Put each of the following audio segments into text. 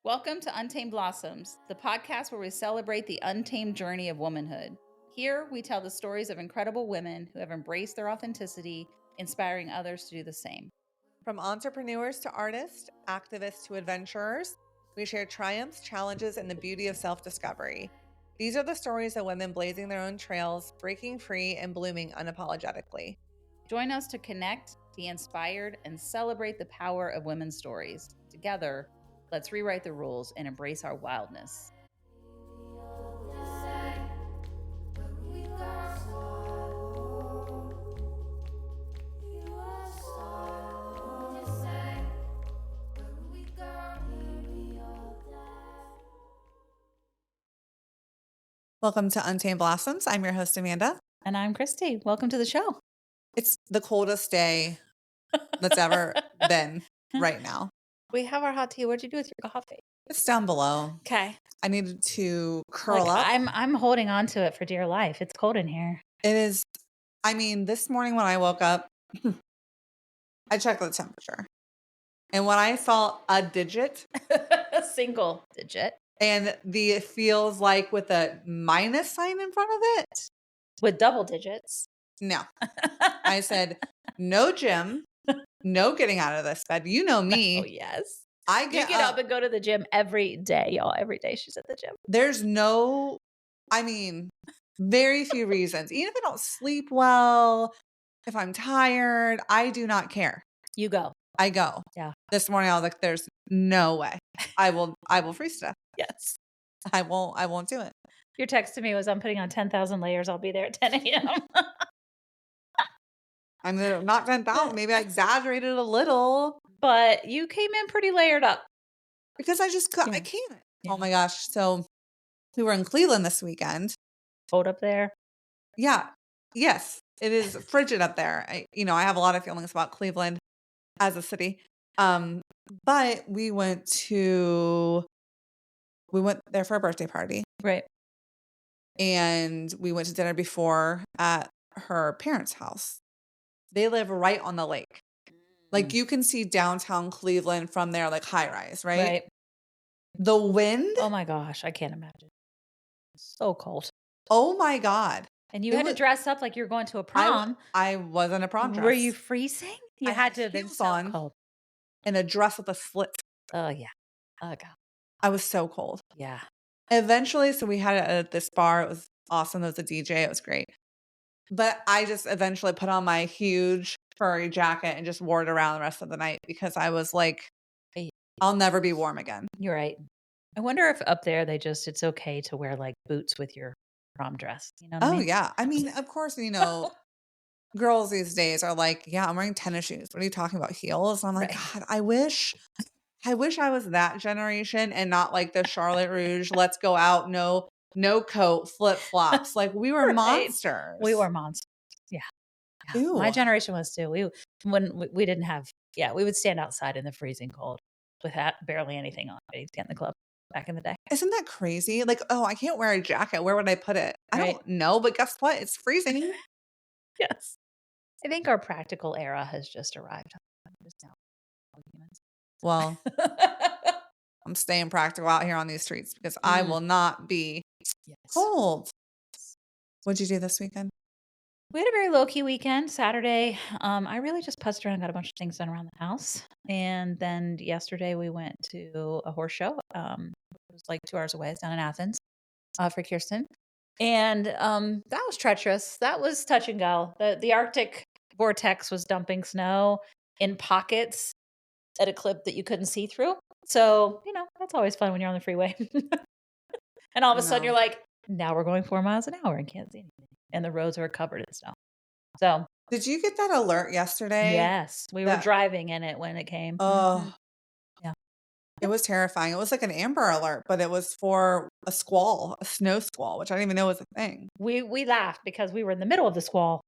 Welcome to Untamed Blossoms, the podcast where we celebrate the untamed journey of womanhood. Here, we tell the stories of incredible women who have embraced their authenticity, inspiring others to do the same. From entrepreneurs to artists, activists to adventurers, we share triumphs, challenges, and the beauty of self-discovery. These are the stories of women blazing their own trails, breaking free, and blooming unapologetically. Join us to connect, be inspired, and celebrate the power of women's stories. Together, let's rewrite the rules and embrace our wildness. Welcome to Untamed Blossoms. I'm your host, Amanda. And I'm Christy. Welcome to the show. It's the coldest day that's ever been right now. We have our hot tea. What'd you do with your coffee? It's down below. Okay. I needed to curl up. I'm holding on to it for dear life. It's cold in here. It is. I mean, this morning when I woke up, I checked the temperature. And when I felt a digit, A single digit. and it feels like with a minus sign in front of it. With double digits. No. I said, no gym, no getting out of this bed. You know me. Oh, yes. I You get get up and go to the gym every day, y'all. Every day she's at the gym. There's very few reasons. Even if I don't sleep well, if I'm tired, I do not care. You go. I go. Yeah. This morning I was like, there's no way. I will freeze to death. Yes. I won't do it. Your text to me was, I'm putting on 10,000 layers. I'll be there at 10 a.m. I'm not 10,000. Maybe I exaggerated a little. But you came in pretty layered up. Because I just Yeah. I can't. Yeah. Oh my gosh. So we were in Cleveland this weekend. Cold up there. Yeah. Yes. It is frigid up there. I have a lot of feelings about Cleveland as a city. But we went there for a birthday party. Right. And we went to dinner before at her parents' house. They live right on the lake. Like you can see downtown Cleveland from there, like high rise, right? Right. The wind. Oh my gosh. I can't imagine. It's so cold. Oh my God. And you had to dress up like you're going to a prom. I was in a prom dress. Were you freezing? You I had to had have been heels so on. cold. In a dress with a slit. Oh, yeah. Oh, God. I was so cold. Yeah. Eventually, so we had it at this bar. It was awesome. There was a DJ. It was great. But I just eventually put on my huge furry jacket and just wore it around the rest of the night because I was like, I'll never be warm again. You're right. I wonder if up there it's okay to wear like boots with your prom dress. You know what I mean? Yeah. I mean, of course, girls these days are like, yeah, I'm wearing tennis shoes. What are you talking about? Heels? And I'm like, Right. God, I wish I was that generation and not like the Charlotte Rouge, let's go out, no coat, flip flops. Like we were Right. monsters. We were monsters. Yeah. Ew. My generation was too. We didn't have, we would stand outside in the freezing cold with barely anything on. We'd stand in the club back in the day. Isn't that crazy? Like, oh, I can't wear a jacket. Where would I put it? I don't know, but guess what? It's freezing. Yes. I think our practical era has just arrived. Well, I'm staying practical out here on these streets because I will not be cold. What'd you do this weekend? We had a very low-key weekend. Saturday, I really just putzed around and got a bunch of things done around the house. And then yesterday we went to a horse show. It was like 2 hours away. It's down in Athens for Kirsten. And that was treacherous. That was touch and go. The Arctic vortex was dumping snow in pockets at a clip that you couldn't see through. So, that's always fun when you're on the freeway. And all of a sudden you're like, now we're going 4 miles an hour and can't see anything. And the roads are covered in snow. So, did you get that alert yesterday? Yes. We were driving in it when it came. Oh, yeah. It was terrifying. It was like an Amber Alert, but it was for a snow squall, which I didn't even know was a thing. We laughed because we were in the middle of the squall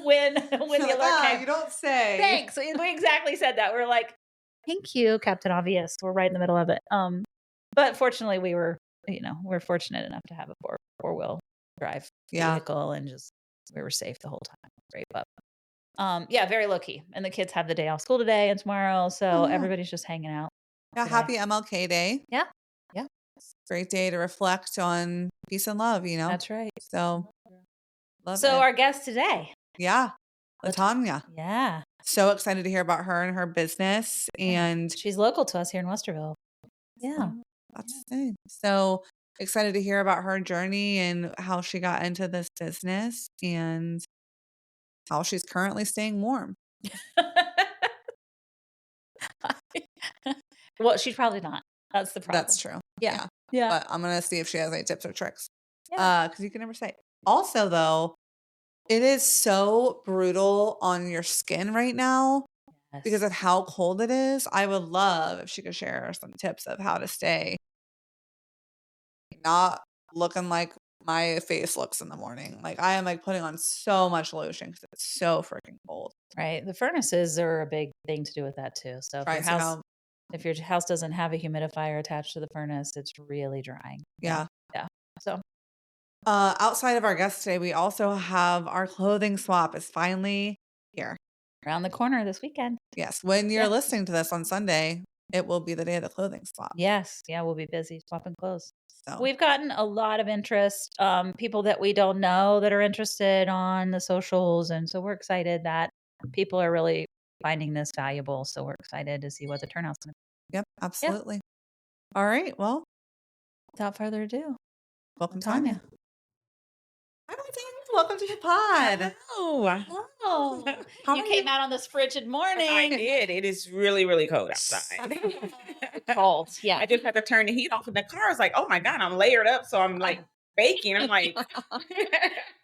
when the alert came. You don't say. Thanks. We exactly said that. We were like, thank you, Captain Obvious. We're right in the middle of it. But fortunately we're fortunate enough to have a four-wheel drive vehicle and we were safe the whole time. Great. But very low key. And the kids have the day off school today and tomorrow. So everybody's just hanging out. Yeah, today. happy MLK Day. Yeah. Yeah. Great day to reflect on peace and love, you know? That's right. So, love So it. our guest today, Yeah, Lat- LaTonga. yeah, So excited to hear about her and her business, and she's local to us here in Westerville. Yeah. that's the thing. So excited to hear about her journey and how she got into this business and how she's currently staying warm. Well, she's probably not. That's the problem. That's true. Yeah. Yeah. Yeah. But I'm gonna see if she has any tips or tricks. Yeah. Because you can never say. Also, though, it is so brutal on your skin right now because Yes. of how cold it is. I would love if she could share some tips of how to stay not looking like my face looks in the morning. Like I am like putting on so much lotion because it's so freaking cold. Right. The furnaces are a big thing to do with that too. So Tries it out. if your house doesn't have a humidifier attached to the furnace, it's really drying. Yeah. Yeah. So Outside of our guest today, we also have our clothing swap is finally here. around the corner this weekend. Yes. When you're Yeah. listening to this on Sunday, it will be the day of the clothing swap. Yes. Yeah, we'll be busy swapping clothes. So We've gotten a lot of interest, people that we don't know that are interested on the socials. And so we're excited that people are really finding this valuable. So we're excited to see what the turnout's going to yep, be. Yeah. absolutely. All right. Well, Without further ado, welcome, Tanya. Tanya. Hi, Tanya. Welcome to the pod. Oh, Oh, How you are came you? out on this frigid morning. I did. It is really, really cold outside. Cold. Yeah. I just had to turn the heat off in the car. I was like, oh my God, I'm layered up. So I'm like baking. I'm like,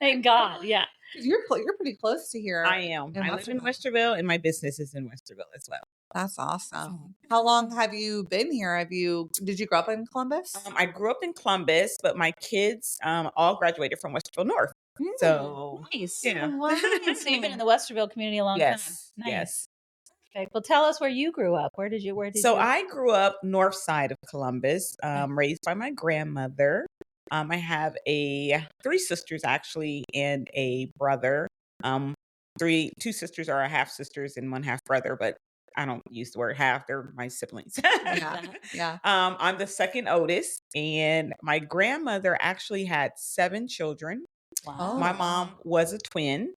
Thank God. Yeah. You're pretty close to here. I am. I live in Westerville and my business is in Westerville as well. That's awesome. How long have you been here? Did you grow up in Columbus? I grew up in Columbus, but my kids all graduated from Westerville North. So, Nice. yeah. So you've been in the Westerville community a long Yes. time. Nice. Yes. Okay. Well, tell us where you grew up. Where did you? So I grew up north side of Columbus, raised by my grandmother. I have three sisters actually and a brother. Two sisters are half sisters and one half brother, but I don't use the word half. They're my siblings. Yeah. I'm the second oldest, and my grandmother actually had 7 children. Wow. My mom was a twin.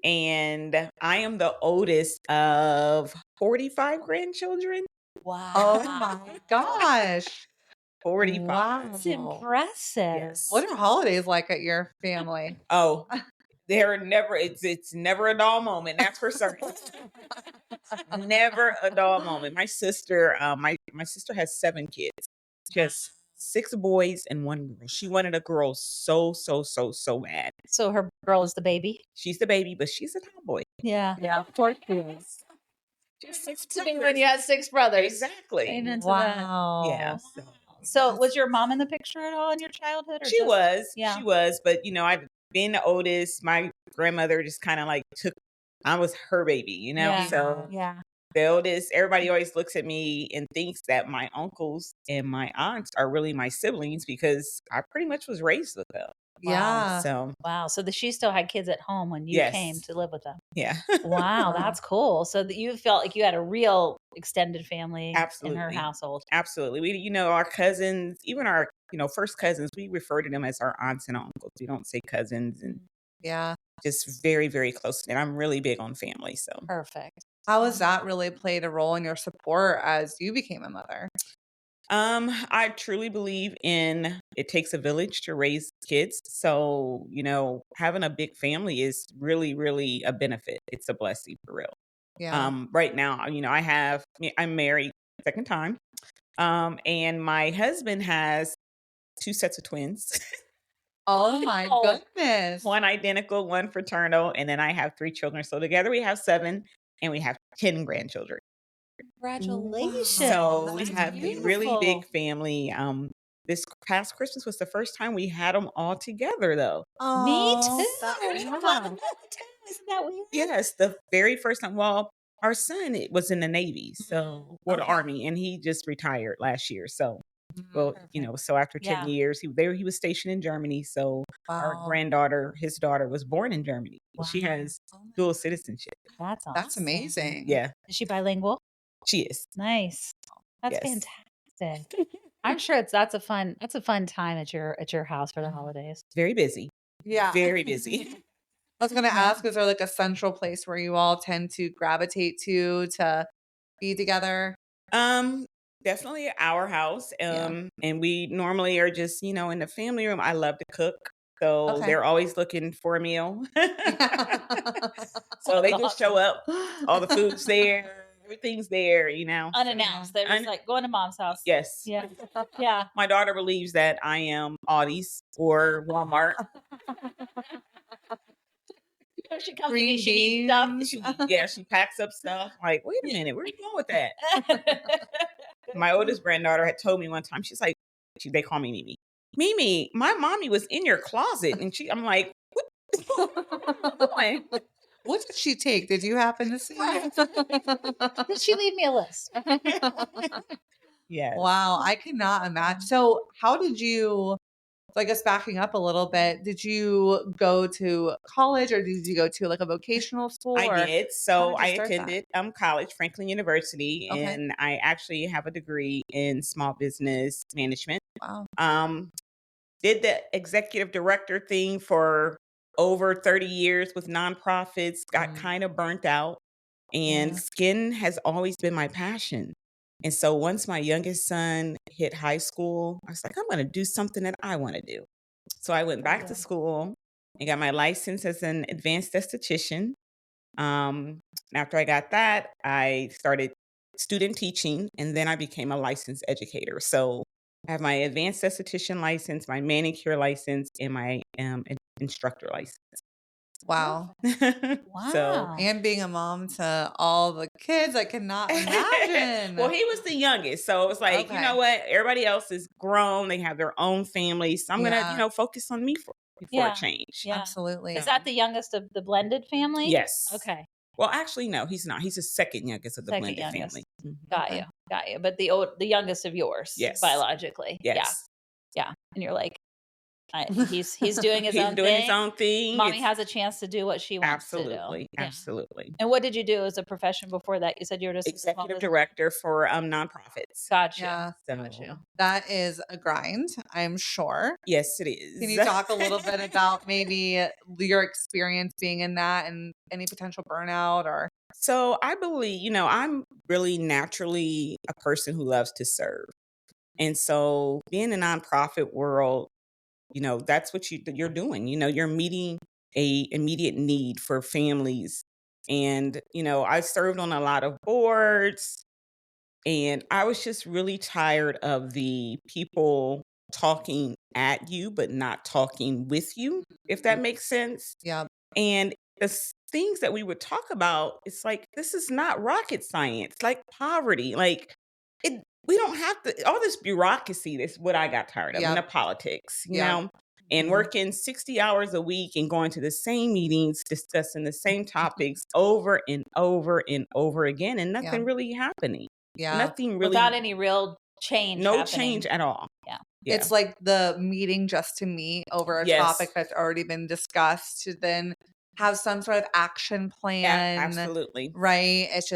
And I am the oldest of 45 grandchildren. Wow. Oh my gosh. 45. Wow. That's impressive. Yes. What are holidays like at your family? Oh, it's never a dull moment. That's for certain. Never a dull moment. My sister, my sister has 7 kids. She has 6 boys and 1 girl. She wanted a girl so bad. So her girl is the baby. She's the baby, but she's a tomboy. Yeah. Yeah, of course she is. Just 6 When you had 6 brothers. Exactly. Amen to Wow. Yeah. So was your mom in the picture at all in your childhood? Or She was. Yeah. She was. But, I've been the oldest. My grandmother just kind of like I was her baby, Yeah. So Yeah. the oldest, everybody always looks at me and thinks that my uncles and my aunts are really my siblings because I pretty much was raised with them. Yeah. So, Wow. So she still had kids at home when you Yes. came to live with them. yeah. Wow, that's cool. So that you felt like you had a real extended family in her Absolutely. household. Absolutely. We, our cousins, even our, first cousins, we refer to them as our aunts and uncles. We don't say cousins and Yeah. just very, very close. And I'm really big on family. So Perfect. How has that really played a role in your support as you became a mother? I truly believe in it takes a village to raise kids. So, having a big family is really, really a benefit. It's a blessing for real. Yeah. Right now, I'm married second time. And my husband has 2 sets of twins. Oh my goodness. One identical, one fraternal, and then I have 3 children. So together we have 7 and we have 10 grandchildren. Congratulations. So we That's have a really beautiful. big family. This past Christmas was the first time we had them all together, though. Me too. Yeah. Isn't that weird? Yes, the very first time. Well, our son was in the Navy, so or the Army, and he just retired last year. So, Perfect. so after 10 Yeah. years, he was stationed in Germany. So our Wow. granddaughter, his daughter, was born in Germany. She Wow. has dual citizenship. That's awesome. That's amazing. Yeah, Is she bilingual? she is. Nice. That's Yes. fantastic. I'm sure that's a fun time at your house for the holidays. Very busy. Yeah. Very busy. I was gonna Yeah. ask, is there like a central place where you all tend to gravitate to be together? Um, Definitely our house. Yeah. And we normally are just, in the family room. I love to cook. So Okay. they're always looking for a meal. So That's they just show awesome. up, all the food's there, everything's there. So, Unannounced. They're just like going to mom's house. yes. Yeah. Yeah. My daughter believes that I am Audie's or Walmart. She comes to me, Green she needs stuff. beans. She packs up stuff. Like, wait a minute, where are you going with that? My oldest granddaughter had told me one time, she's like, they call me Mimi. Mimi, my mommy was in your closet. And I'm like, what are you doing? What did she take? Did you happen to see? Did she leave me a list? Yes. Wow, I cannot imagine. So, how did you? So I guess backing up a little bit, did you go to college or did you go to like a vocational school? I Or did. how So did you I start that? attended college, Franklin University, Okay. and I actually have a degree in small business management. Wow. Um, did the executive director thing for over 30 years with nonprofits, got Mm. kind of burnt out, and Yeah. skin has always been my passion. And so once my youngest son hit high school, I was like, I'm going to do something that I want to do. So I went back to Yeah. school and got my license as an advanced esthetician. And after I got that, I started student teaching, and then I became a licensed educator. So I have my advanced esthetician license, my manicure license, and my instructor license. Wow. So, Wow. And being a mom to all the kids, I cannot imagine. well, he was the youngest, so it was like, you know Okay. what? Everybody else is grown; they have their own families. So I'm gonna, Yeah. focus on me before a Yeah. change. Yeah. Absolutely. Is that the youngest of the blended family? Yes. Okay. Well, actually, no, he's not. He's the second youngest of the Second blended youngest. family. Mhm. Got Okay. you. Got you. But the youngest of yours, Yes. biologically. Yeah. Yes. Yeah. And you're like, he's doing his He's own doing thing. his own thing. Mommy It's- has a chance to do what she wants to do. absolutely, Yeah. absolutely. And what did you do as a profession before that? You said you were just a small Executive business. director for nonprofits. Got you. Yeah. Got you. So That is a grind, I'm sure. yes, it is. Can you talk a little bit about maybe your experience being in that and any potential burnout or? So I believe, I'm really naturally a person who loves to serve. And so being in the nonprofit world, that's what you're doing. You're meeting a immediate need for families. And, I served on a lot of boards, and I was just really tired of the people talking at you, but not talking with you, if that makes sense. Yeah. And the things that we would talk about, it's like, this is not rocket science, like poverty. Like, we don't have to, all this bureaucracy, that's what I got tired of, and the Yep. politics, Yep. and Mhm. working 60 hours a week and going to the same meetings, discussing the same topics over and over and over again, and nothing Yeah. really happening. Yeah. Nothing really, Without any real change no happening. change at all. Yeah. Yeah. It's like the meeting just to meet over a Yes. topic that's already been discussed to then have some sort of action plan. Absolutely. Right. It's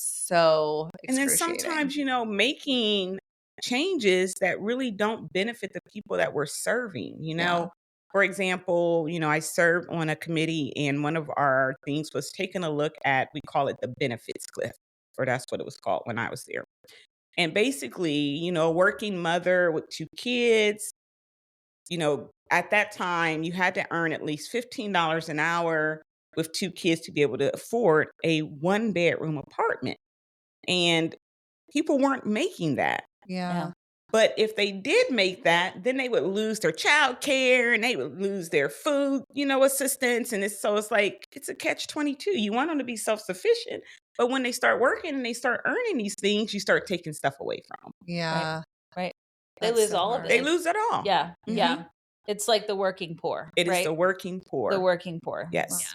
so And then excruciating. sometimes, making changes that really don't benefit the people that we're serving, Yeah. For example, I served on a committee, and one of our things was taking a look at, we call it the benefits cliff, or that's what it was called when I was there. And basically, a working mother with 2 kids, at that time you had to earn at least $15 an hour with 2 kids to be able to afford a 1-bedroom apartment. And people weren't making that. Yeah. But if they did make that, then they would lose their child care, and they would lose their food, assistance. And it's like, it's a catch-22. You want them to be self-sufficient, but when they start working and they start earning these things, you start taking stuff away from them. Yeah. Right. They That's lose so all of hard. it. They lose it all. Yeah. Mhm. Yeah. It's like the working poor. It is right? the working poor. The working poor. Yes.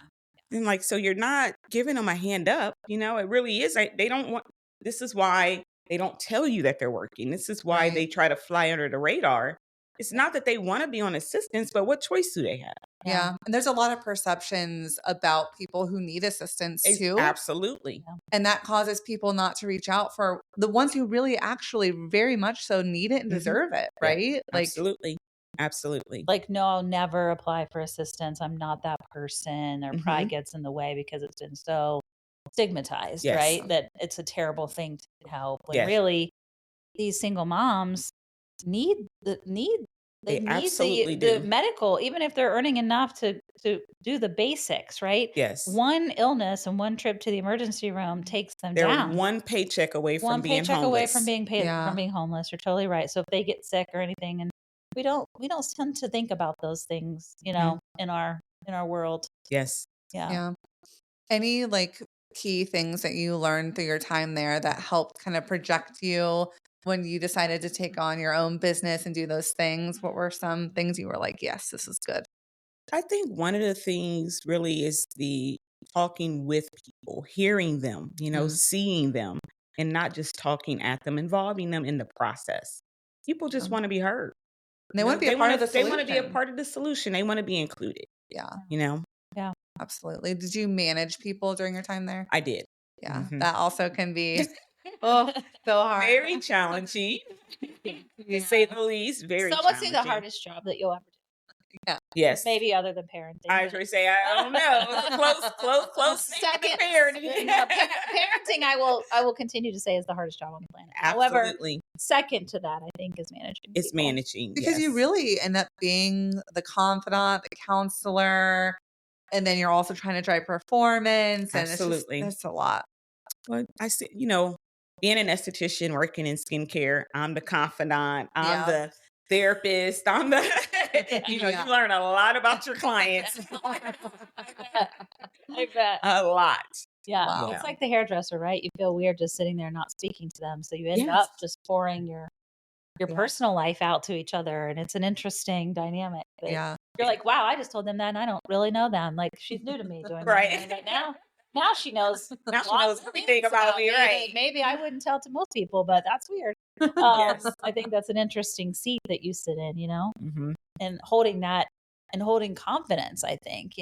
Yeah. And so you're not giving them a hand up. It really is. They don't want, this is why they don't tell you that they're working. This is why Right. they try to fly under the radar. It's not that they want to be on assistance, but what choice do they have? Yeah. And there's a lot of perceptions about people who need assistance too. Absolutely. Yeah. And that causes people not to reach out for the ones who really actually very much so need it and deserve it, Yeah, right? Like, absolutely. Absolutely. Like, no, I'll never apply for assistance. I'm not that person, or pride Mhm. gets in the way because it's been so stigmatized, Yes. right? That it's a terrible thing to help. When Yes. really these single moms need the They need absolutely the do. medical, even if they're earning enough to do the basics, right? Yes. One illness and one trip to the emergency room takes them They're down. one paycheck away from One being paycheck away from homeless. being paid Yeah. from being homeless. You're totally right. So if they get sick or anything, and we don't tend to think about those things, you know, in our world. Yes. Yeah. yeah. Any like key things that you learned through your time there that helped kind of project you when you decided to take on your own business and do those things? What were some things you were like, yes, this is good? I think one of the things really is the talking with people, hearing them, seeing them, and not just talking at them, involving them in the process. People just want to be heard. And they want to be a part of the They solution. want to be a part of the solution. They want to be included. Yeah, Yeah. absolutely. Did you manage people during your time there? I did. Yeah, Mhm. that also can be so hard. Very challenging, to say the least. Very So what's the challenging. hardest job that you'll ever do? Yes. Maybe other than parenting. I was but- going to say, I don't know. It's close. Second, Parenting. parenting, I will continue to say is the hardest job on the planet. However, Absolutely. second to that, I think, is managing. It's people. managing. Because you yes. really end up being the confidant, the counselor, and then you're also trying to drive performance. And Absolutely. it's a lot. Well, I see, being an esthetician, working in skincare, I'm the confidant, I'm Yeah. the therapist, I'm the, Yeah. you learn a lot about your clients. I bet. A lot. Yeah. Wow. It's like the hairdresser, right? You feel weird just sitting there not speaking to them. So you end Yes. up just pouring your Yeah. personal life out to each other. And it's an interesting dynamic. But Yeah. you're like, wow, I just told them that and I don't really know them. Like, she's new to me doing Right. that. But now she knows. Now she lots knows of everything things about me, that right? maybe I wouldn't tell to most people, but that's weird. Yes. I think that's an interesting seat that you sit in, Mhm. and holding that and holding confidence, I think,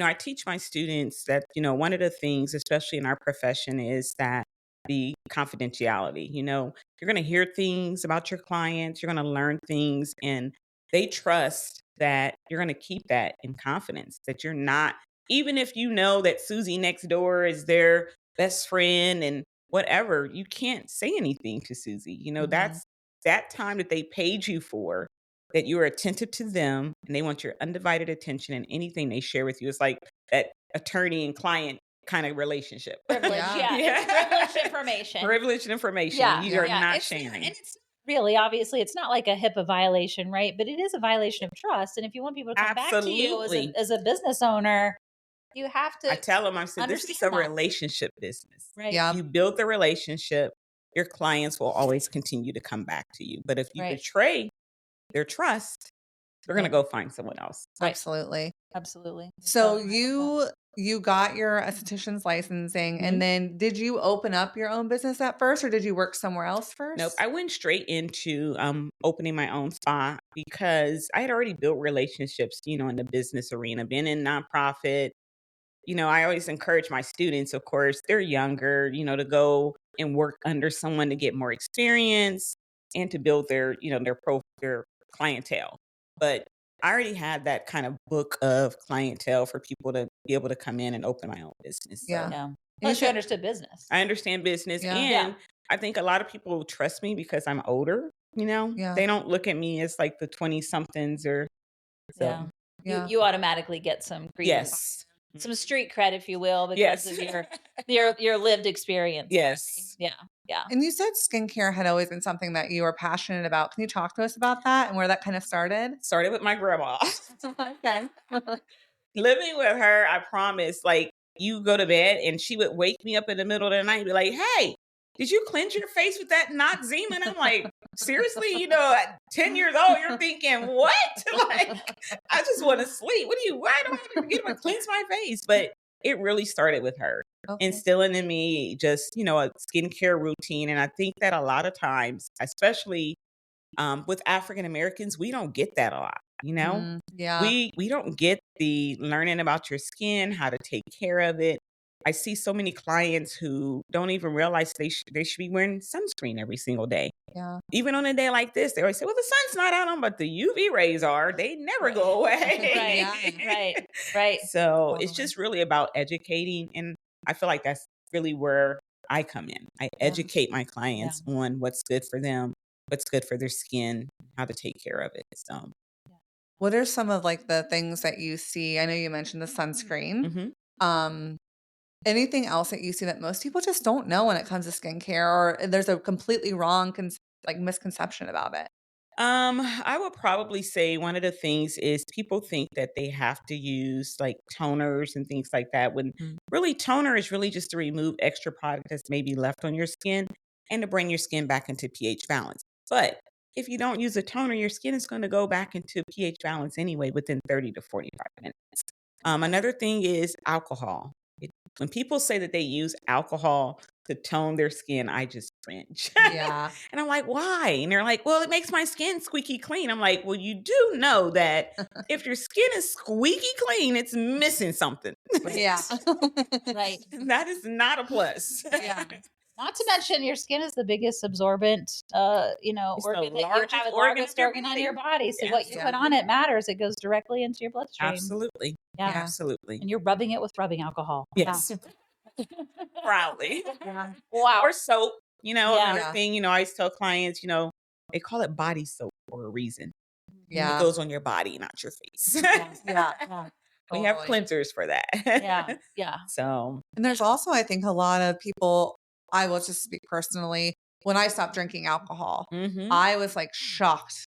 I teach my students that, one of the things, especially in our profession, is that the confidentiality. You're going to hear things about your clients, you're going to learn things, and they trust that you're going to keep that in confidence, that you're not, even if you know that Susie next door is their best friend and whatever, you can't say anything to Susie. Mhm. That's that time that they paid you for, that you're attentive to them and they want your undivided attention and anything they share with you. It's like that attorney and client kind of relationship. Privilege, Yeah. It's privileged information. Privileged information. Yeah, You are yeah. not It's sharing. and it's really, obviously, it's not like a HIPAA violation, right? But it is a violation of trust. And if you want people to come back to you Absolutely. as a business owner, you have to I tell them, I said, this is a understand that. relationship business. Right. Yeah. You build the relationship, your clients will always continue to come back to you. But if you Right. betray their trust, they're going to go find someone else. Right. Absolutely. Absolutely. So Totally right with you got your esthetician's licensing, Mhm. and then did you open up your own business at first, or did you work somewhere else first? Nope. I went straight into opening my own spa because I had already built relationships, in the business arena, been in nonprofit. I always encourage my students, of course, they're younger, to go and work under someone to get more experience and to build their clientele. But I already had that kind of book of clientele for people to be able to come in and open my own business. So Yeah. Yeah. you Plus, you said- understood business. I understand business. Yeah. And Yeah. I think a lot of people trust me because I'm older, Yeah. They don't look at me as like the 20 somethings or so. Yeah. Yeah. You automatically get some Yes. some street cred, if you will, because Yes. of your lived experience. Yes. Yeah. Yeah. And you said skincare had always been something that you were passionate about. Can you talk to us about that and where that kind of started? Started with my grandma. Okay. Living with her, I promise, like you go to bed and she would wake me up in the middle of the night and be like, hey, did you cleanse your face with that Noxzema? And I'm like, seriously, at 10 years old, you're thinking, what? Like, I just want to sleep. Why do I get to cleanse my face? But it really started with her. Okay. Instilling in me just, a skincare routine. And I think that a lot of times, especially with African Americans, we don't get that a lot, you know? Yeah. We don't get the learning about your skin, how to take care of it. I see so many clients who don't even realize they should be wearing sunscreen every single day. Yeah. Even on a day like this, they always say, "Well, the sun's not out on, but the UV rays are. They never go away." Right. So it's Totally. just really about educating, and I feel like that's really where I come in. I educate my clients on what's good for them, what's good for their skin, how to take care of it. So, What are some of like the things that you see? I know you mentioned the sunscreen. mhm. Um, Anything else that you see that most people just don't know when it comes to skincare, or there's a completely wrong like misconception about it? I would probably say one of the things is people think that they have to use like toners and things like that when really toner is really just to remove extra product that's maybe left on your skin and to bring your skin back into pH balance. But if you don't use a toner, your skin is going to go back into pH balance anyway within 30 to 45 minutes. Another thing is alcohol. When people say that they use alcohol to tone their skin, I just cringe. Yeah. And I'm like, why? And they're like, well, it makes my skin squeaky clean. I'm like, well, you do know that if your skin is squeaky clean, it's missing something. Yeah. Right. That is not a plus. Yeah. Not to mention your skin is the biggest absorbent, It's the organ that you largest have, the organ largest of your organ on body. your body. So Yes. what you Yeah. put on it matters. It goes directly into your bloodstream. Absolutely. Yeah. Absolutely. And you're rubbing it with rubbing alcohol. Yes. Proudly. Yeah. Wow. Or soap. Yeah. Another thing, I always tell clients, they call it body soap for a reason. It Yeah. goes on your body, not your face. Yeah. We have Totally. cleansers for that. Yeah. So, And there's also, I think, a lot of people, I will just speak personally, when I stopped drinking alcohol, mhm. I was like shocked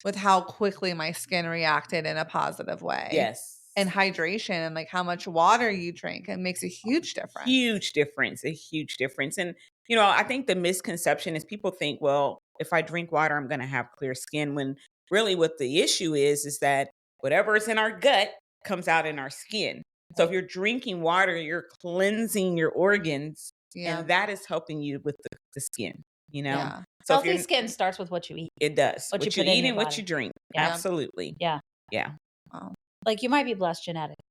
with how quickly my skin reacted in a positive way. Yes. And hydration and like how much water you drink. It makes a huge difference. Huge difference, a huge difference. And, I think the misconception is people think, well, if I drink water, I'm going to have clear skin. When really what the issue is that whatever is in our gut comes out in our skin. So if you're drinking water, you're cleansing your organs, Yeah. and that is helping you with the skin, Yeah. So if Healthy skin starts with what you eat. it does. What you What you put in eat your and what body. you drink. Yeah. Absolutely. Yeah. Yeah. Wow. Like you might be blessed genetically.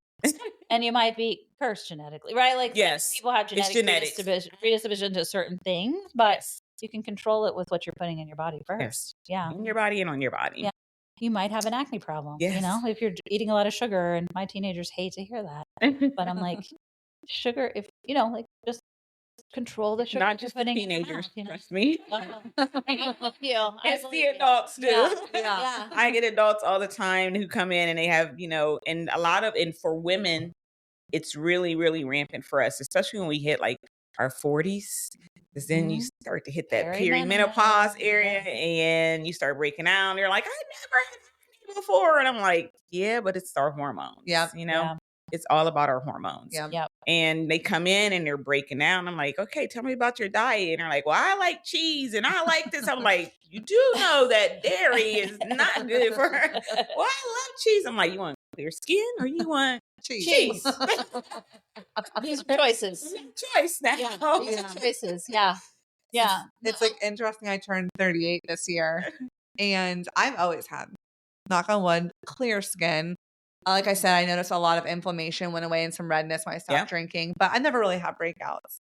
And you might be cursed genetically, right? Like Yes. people have It's genetic genetics. predisposition to certain things, but Yes. you can control it with what you're putting in your body Yes. first. Yeah. In your body and on your body. Yeah. You might have an acne problem, Yes. if you're eating a lot of sugar, and my teenagers hate to hear that. But I'm like, sugar, if just control the sugar Not you're just the putting in your teenagers, mouth, trust me. I It's believe the you. adults too. Yeah. I get adults all the time who come in and they have, and and for women, it's really, really rampant for us, especially when we hit like our 40s. Because then you start to hit that Perimenopause, perimenopause area yeah. and you start breaking out. And you're like, I never had acne before. And I'm like, yeah, but it's our hormones. Yep. Yeah. It's all about our hormones. Yeah. Yep. And they come in and they're breaking down. I'm like, okay, tell me about your diet. And they're like, well, I like cheese and I like this. I'm like, you do know that dairy is not good for her. Well, I love cheese. I'm like, you want clear skin or you want cheese? These are choices. Choice now. These are choices. Yeah. Yeah. It's like interesting. I turned 38 this year and I've always had, knock on wood, clear skin. Like I said, I noticed a lot of inflammation went away and some redness when I stopped drinking, but I never really had breakouts.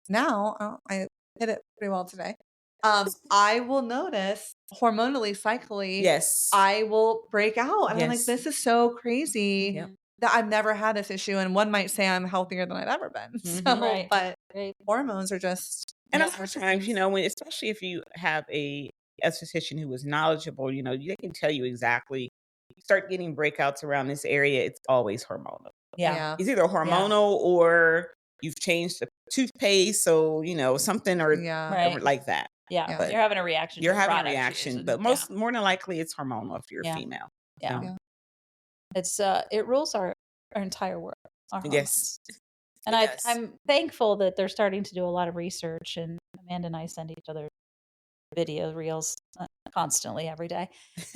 Now, I hit it pretty well today. I will notice hormonally, cyclically, Yes. I will break out. And I'm like, Yes. this is so crazy Yep. that I've never had this issue. And one might say I'm healthier than I've ever been. So, Right. but Right. hormones are just. And a lot of times, especially if you have a esthetician who is knowledgeable, they can tell you exactly. You start getting breakouts around this area, it's always hormonal. Yeah. It's either hormonal or you've changed the toothpaste, so something or Right. like that. Yeah. But You're having a reaction. You're to having a product you're reaction, using. but more than likely it's hormonal if you're Yeah. female. Yeah. So, Yeah. It's it rules our entire world. Our Yes. hormones. And It does. I'm thankful that they're starting to do a lot of research, and Amanda and I send each other video reels constantly every day.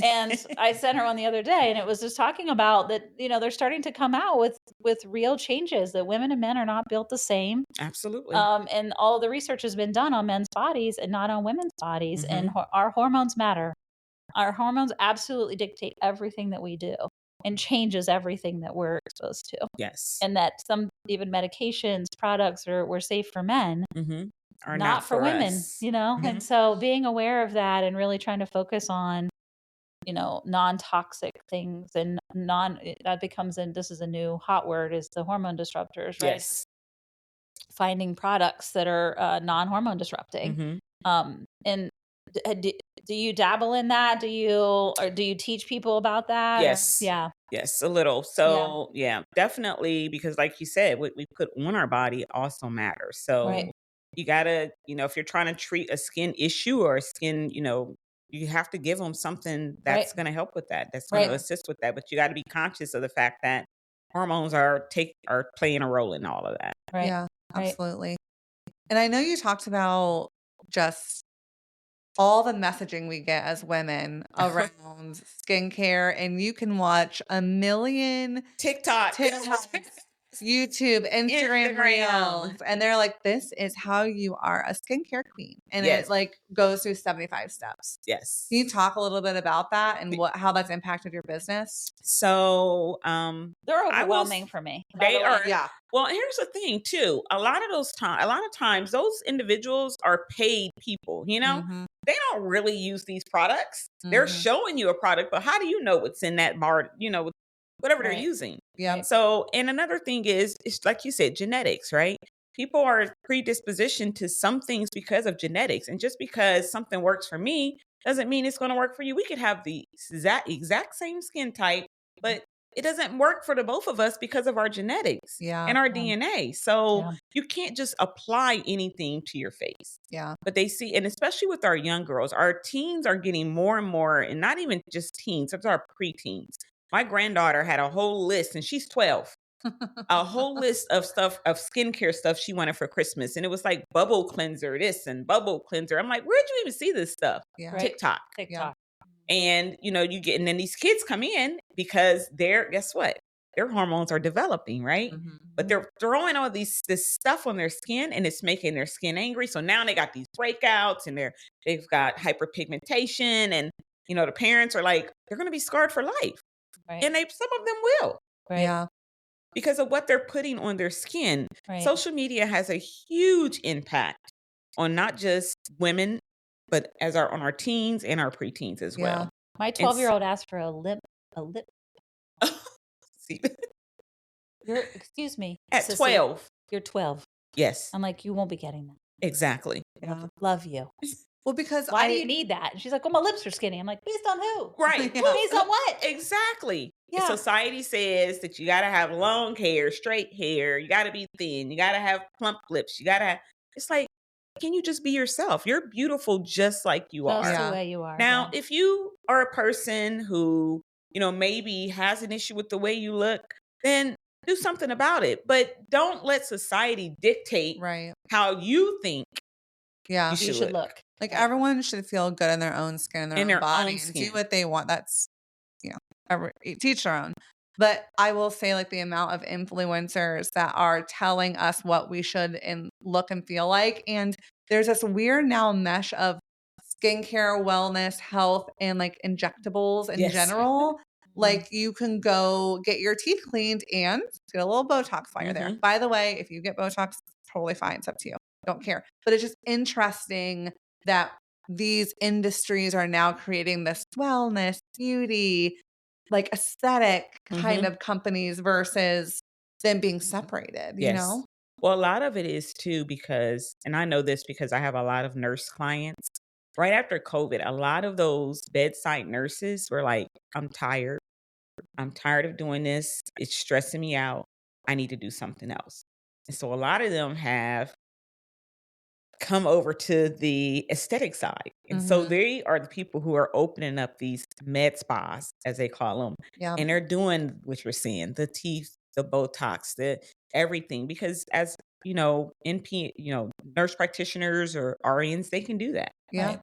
And I sent her one the other day, and it was just talking about that, they're starting to come out with real changes, that women and men are not built the same. Absolutely. And all the research has been done on men's bodies and not on women's bodies. And Mhm. our hormones matter. our hormones absolutely dictate everything that we do and changes everything that we're exposed to. Yes. And that some even medications, products were safe for men, Are not for women, us. And so being aware of that and really trying to focus on, non-toxic things and that becomes, and this is a new hot word, is the hormone disruptors, right? Yes. Finding products that are non-hormone disrupting. And do you dabble in that? Do you teach people about that? Yes. Yeah. Yes, a little. So yeah, definitely, because like you said, what we put on our body also matters. So Right. you gotta, if you're trying to treat a skin issue or a skin, you have to give them something that's going to help with that. That's going to assist with that. But you got to be conscious of the fact that hormones are playing a role in all of that. Right. Yeah, Right. absolutely. And I know you talked about just all the messaging we get as women around skincare, and you can watch a million TikTok, YouTube, Instagram reels, and they're like, this is how you are a skincare queen. And it like goes through 75 steps. Yes. Can you talk a little bit about that and how that's impacted your business? So they're overwhelming for me. They are. Yeah. Well, here's the thing too. A lot of times those individuals are paid people, They don't really use these products. They're showing you a product, but how do you know what's in that bar, whatever they're using? Yeah. So, and another thing is, it's like you said, genetics, right? People are predispositioned to some things because of genetics. And just because something works for me doesn't mean it's going to work for you. We could have the exact same skin type, but it doesn't work for the both of us because of our genetics and our DNA. So you can't just apply anything to your face. Yeah. But they see, and especially with our young girls, our teens are getting more and more, and not even just teens, it's our preteens. My granddaughter had a whole list, and she's 12. A whole list of skincare stuff she wanted for Christmas. And it was like bubble cleanser, this and bubble cleanser. I'm like, where'd you even see this stuff? Yeah. TikTok. Yeah. And, you get, and then these kids come in because guess what? Their hormones are developing, right? But they're throwing all this stuff on their skin, and it's making their skin angry. So now they got these breakouts, and they've got hyperpigmentation, and, the parents are like, they're going to be scarred for life. Right. And some of them will. Right. Yeah. Because of what they're putting on their skin. Right. Social media has a huge impact on not just women, but on our teens and our preteens as well. My 12-year-old asked for a lip. See, Excuse me. at sissy, 12. You're 12. Yes. I'm like, you won't be getting that. Exactly. Yeah. Love you. Well, because why do you need that? And she's like, well, my lips are skinny. I'm like, based on who? Right. Based on what? Exactly. Yeah. Society says that you got to have long hair, straight hair. You got to be thin. You got to have plump lips. It's like, can you just be yourself? You're beautiful just like you are. Just the way you are. Now, if you are a person who, maybe has an issue with the way you look, then do something about it. But don't let society dictate how you think you should look. Like everyone should feel good in their own skin, in their own body, and do what they want. That's, teach their own. But I will say, like, the amount of influencers that are telling us what we should look and feel like. And there's this weird now mesh of skincare, wellness, health, and like injectables in general. Like, you can go get your teeth cleaned and get a little Botox while you're there. By the way, if you get Botox, totally fine. It's up to you. Don't care. But it's just interesting that these industries are now creating this wellness, beauty, like aesthetic kind of companies versus them being separated, you know? Well, a lot of it is too because, and I know this because I have a lot of nurse clients. Right after COVID, a lot of those bedside nurses were like, I'm tired. I'm tired of doing this. It's stressing me out. I need to do something else. And so a lot of them have come over to the aesthetic side. And so they are the people who are opening up these med spas, as they call them. Yeah. And they're doing what you're seeing, the teeth, the Botox, the everything. Because as, nurse practitioners or RNs, they can do that. Yeah.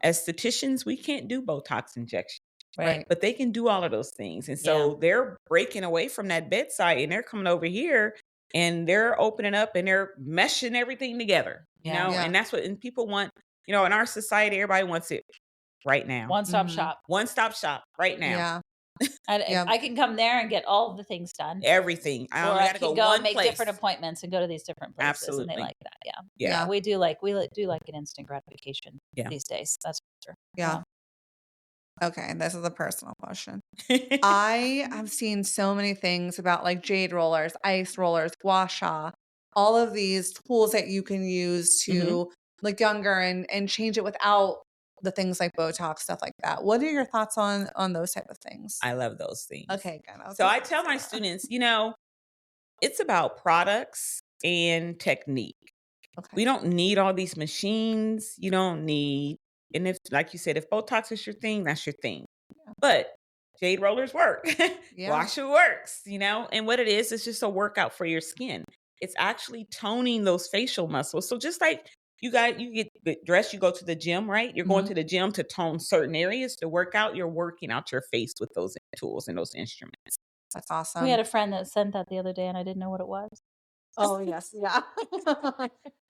Estheticians, we can't do Botox injections. Right. But they can do all of those things. And so they're breaking away from that bedside and they're coming over here and they're opening up and they're meshing everything together. And that's what, and people want, in our society, everybody wants it right now. One-stop Mhm. shop. One-stop shop right now. Yeah. And Yeah. I can come there and get all of the things done, Everything. I or only I got to go can go one make place. different appointments and go to these different places, and they Absolutely. like that. Yeah. Yeah. Yeah, we do like an instant gratification Yeah. these days. That's for sure. Yeah. Okay, this is a personal question. I have seen so many things about like jade rollers, ice rollers, gua sha, all of these tools that you can use to look younger and change it without the things like Botox, stuff like that. What are your thoughts on those type of things? I love those things. Okay, good. So I tell my students, it's about products and technique. Okay. We don't need all these machines. You don't need, and if, like you said, if Botox is your thing, that's your thing. Yeah. But jade rollers work. Yeah. Gua sha works, and what it is just a workout for your skin. It's actually toning those facial muscles. So just like you get dressed, you go to the gym, right? You're going to the gym to tone certain areas to work out. You're working out your face with those tools and those instruments. That's awesome. We had a friend that sent that the other day, and I didn't know what it was. Oh, yes. Yeah.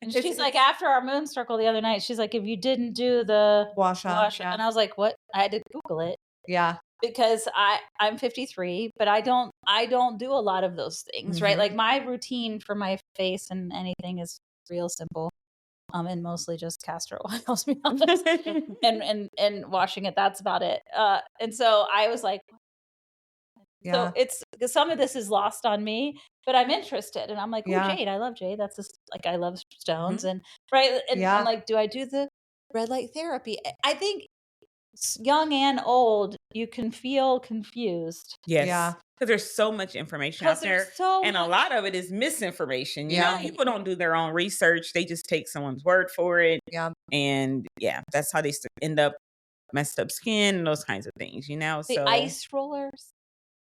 And she's like, after our moon circle the other night, she's like, if you didn't do the Gua sha. and I was like, what? I had to Google it Yeah. because I'm 53, but I don't do a lot of those things, right? Like my routine for my face and anything is real simple. And mostly just castor oil, to be honest, and washing it. That's about it. And so I was like, Yeah. so it's some of this is lost on me, but I'm interested, and I'm like, oh, Yeah. jade, I love jade. That's just like I love stones, and right. And Yeah. I'm like, do I do the red light therapy? I think young and old, you can feel confused. Yes. Yeah. Because there's so much information out there. And a lot of it is misinformation. You know, people don't do their own research. They just take someone's word for it. Yeah. And that's how they end up messed up skin and those kinds of things, The ice rollers.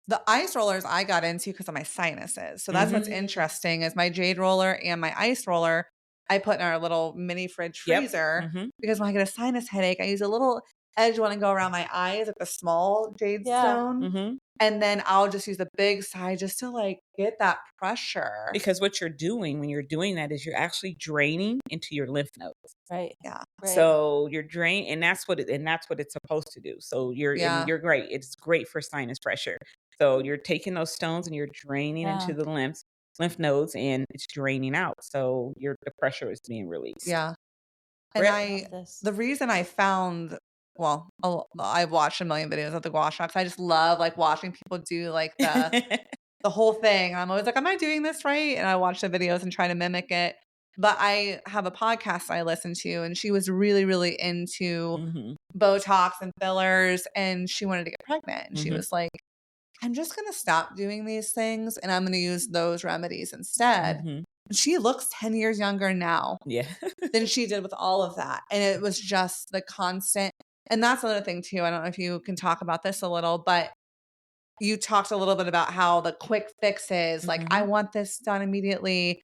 The ice rollers I got into because of my sinuses. So that's what's interesting is my jade roller and my ice roller I put in our little mini fridge freezer because when I get a sinus headache, I use a little edge one and go around my eyes at the small jade stone. And then I'll just use the big side just to like get that pressure. Because what you're doing when you're doing that is you're actually draining into your lymph nodes. Right. Yeah. Right. So you're draining, and that's what it's supposed to do. So you're great. It's great for sinus pressure. So you're taking those stones and you're draining into the lymph nodes, and it's draining out. So the pressure is being released. Yeah. And the reason I found, well, I've watched a million videos of the gua sha because I just love like watching people do like the whole thing. I'm always like, am I doing this right? And I watch the videos and try to mimic it. But I have a podcast I listen to, and she was really, really into Botox and fillers, and she wanted to get pregnant. And she was like, I'm just going to stop doing these things, and I'm going to use those remedies instead. And she looks 10 years younger now than she did with all of that. And it was just the constant. And that's another thing, too. I don't know if you can talk about this a little, but you talked a little bit about how the quick fixes, like, I want this done immediately.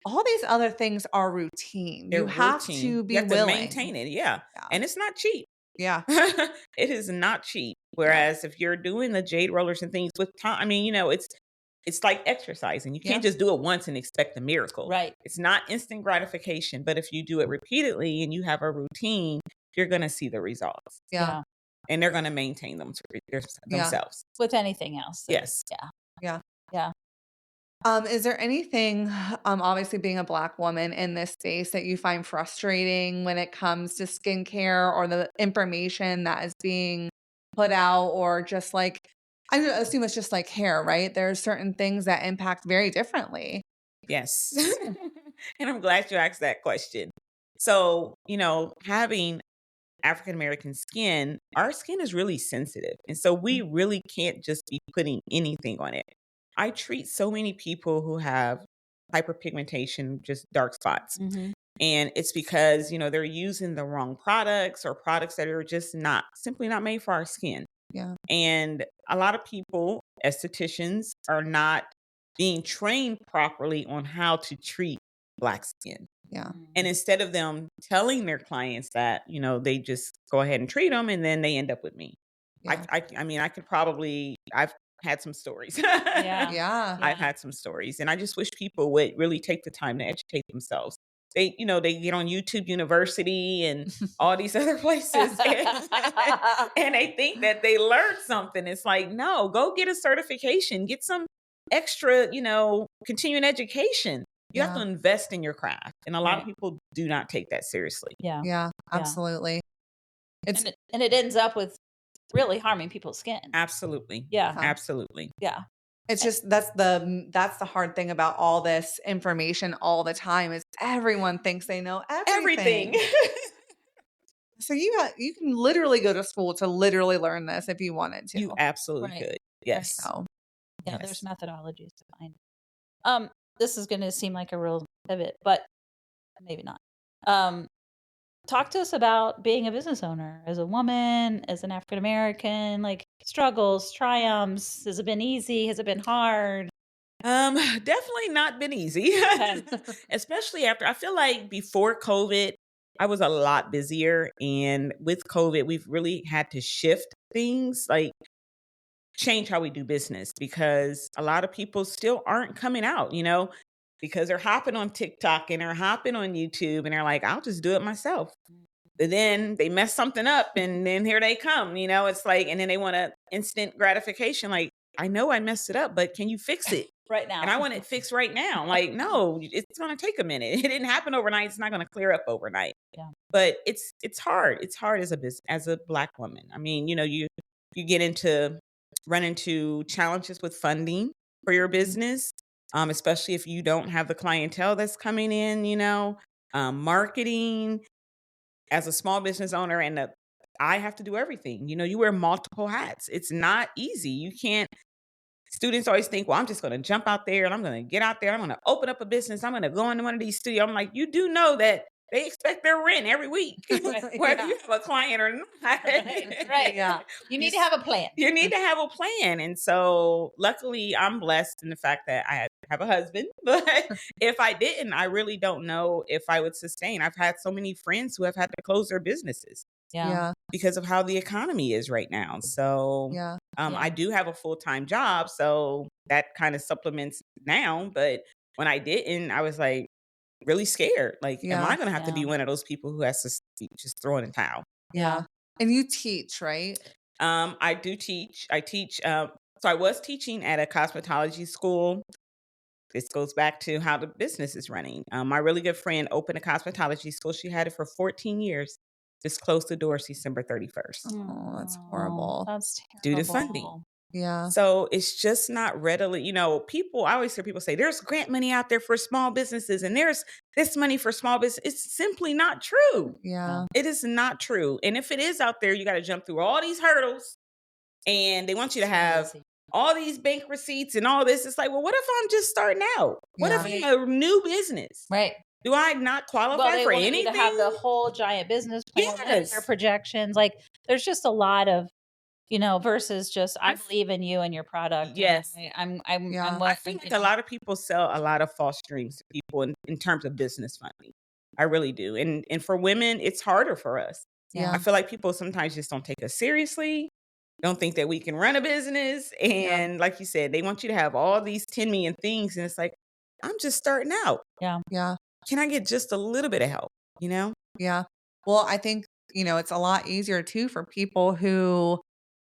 All these other things are routine. You have to be willing to maintain it. Yeah. And it's not cheap. Yeah. It is not cheap. Whereas if you're doing the jade rollers and things with time, I mean, it's like exercising. You can't just do it once and expect a miracle. Right. It's not instant gratification, but if you do it repeatedly and you have a routine, you're going to see the results. Yeah. And they're going to maintain themselves. With anything else. Yes. Yeah. Is there anything, obviously being a Black woman in this space that you find frustrating when it comes to skincare or the information that is being put out, or just like, I assume it's just like hair, right? There's certain things that impact very differently. Yes. And I'm glad you asked that question. So, having African-American skin, our skin is really sensitive. And so we really can't just be putting anything on it. I treat so many people who have hyperpigmentation, just dark spots. And it's because, they're using the wrong products or products that are just simply not made for our skin. Yeah. And a lot of people, estheticians, are not being trained properly on how to treat Black skin. Yeah. And instead of them telling their clients that, they just go ahead and treat them and then they end up with me. Yeah. I mean, I've had some stories. Yeah. I've had some stories, and I just wish people would really take the time to educate themselves they get on YouTube University and all these other places and they think that they learned something. It's like, no, go get a certification, get some extra, continuing education. You have to invest in your craft. And a lot of people do not take that seriously. Yeah. Yeah, absolutely. And it ends up with really harming people's skin. Absolutely. Yeah. Absolutely. Yeah. It's just that's the hard thing about all this information all the time is everyone thinks they know everything. So you can literally go to school to literally learn this if you wanted to. You absolutely could. Yes. So, yeah, there's methodologies to find. This is going to seem like a real pivot, but maybe not. Talk to us about being a business owner as a woman, as an African American, like struggles, triumphs. Has it been easy? Has it been hard? Definitely not been easy. Especially after, I feel like before COVID, I was a lot busier. And with COVID, we've really had to shift things, like change how we do business, because a lot of people still aren't coming out, because they're hopping on TikTok and they're hopping on YouTube and they're like, I'll just do it myself. But then they mess something up and then here they come, it's like, and then they want a instant gratification. Like, I know I messed it up, but can you fix it right now? And I want it fixed right now. Like, no, it's going to take a minute. It didn't happen overnight. It's not going to clear up overnight. Yeah. But it's hard. It's hard as a Black woman. I mean, you run into challenges with funding for your business. Especially if you don't have the clientele that's coming in, marketing as a small business owner. And I have to do everything. You wear multiple hats. It's not easy. You can't. Students always think, well, I'm just going to jump out there and I'm going to get out there. I'm going to open up a business. I'm going to go into one of these studios. I'm like, you do know that they expect their rent every week, whether you have a client or not. Right. Yeah. You need to have a plan. You need to have a plan. And so luckily I'm blessed in the fact that I have a husband, but if I didn't, I really don't know if I would sustain. I've had so many friends who have had to close their businesses. Yeah. Because of how the economy is right now. So I do have a full-time job, so that kind of supplements now. But when I didn't, I was like really scared. Like, am I going to have to be one of those people who has to just throw in a towel? Yeah. And you teach, right? I do teach. I teach. So I was teaching at a cosmetology school. This goes back to how the business is running. My really good friend opened a cosmetology school. She had it for 14 years. Just closed the doors December 31st. Oh, that's horrible. That's terrible. Due to funding. Yeah. So it's just not readily, I always hear people say there's grant money out there for small businesses and there's this money for small business. It's simply not true. Yeah. It is not true. And if it is out there, you got to jump through all these hurdles and they want you to have all these bank receipts and all this. It's like, well, what if I'm just starting out? What if I'm a new business? Right. Do I not qualify for anything? You to have the whole giant business plan, their projections. Like, there's just a lot of, versus just I believe in you and your product. Yes, I think a lot of people sell a lot of false dreams to people in terms of business funding. I really do, and for women, it's harder for us. Yeah, I feel like people sometimes just don't take us seriously. Don't think that we can run a business, and like you said, they want you to have all these 10 million things, and it's like, I'm just starting out. Yeah. Can I get just a little bit of help, Yeah. Well, I think, it's a lot easier too for people who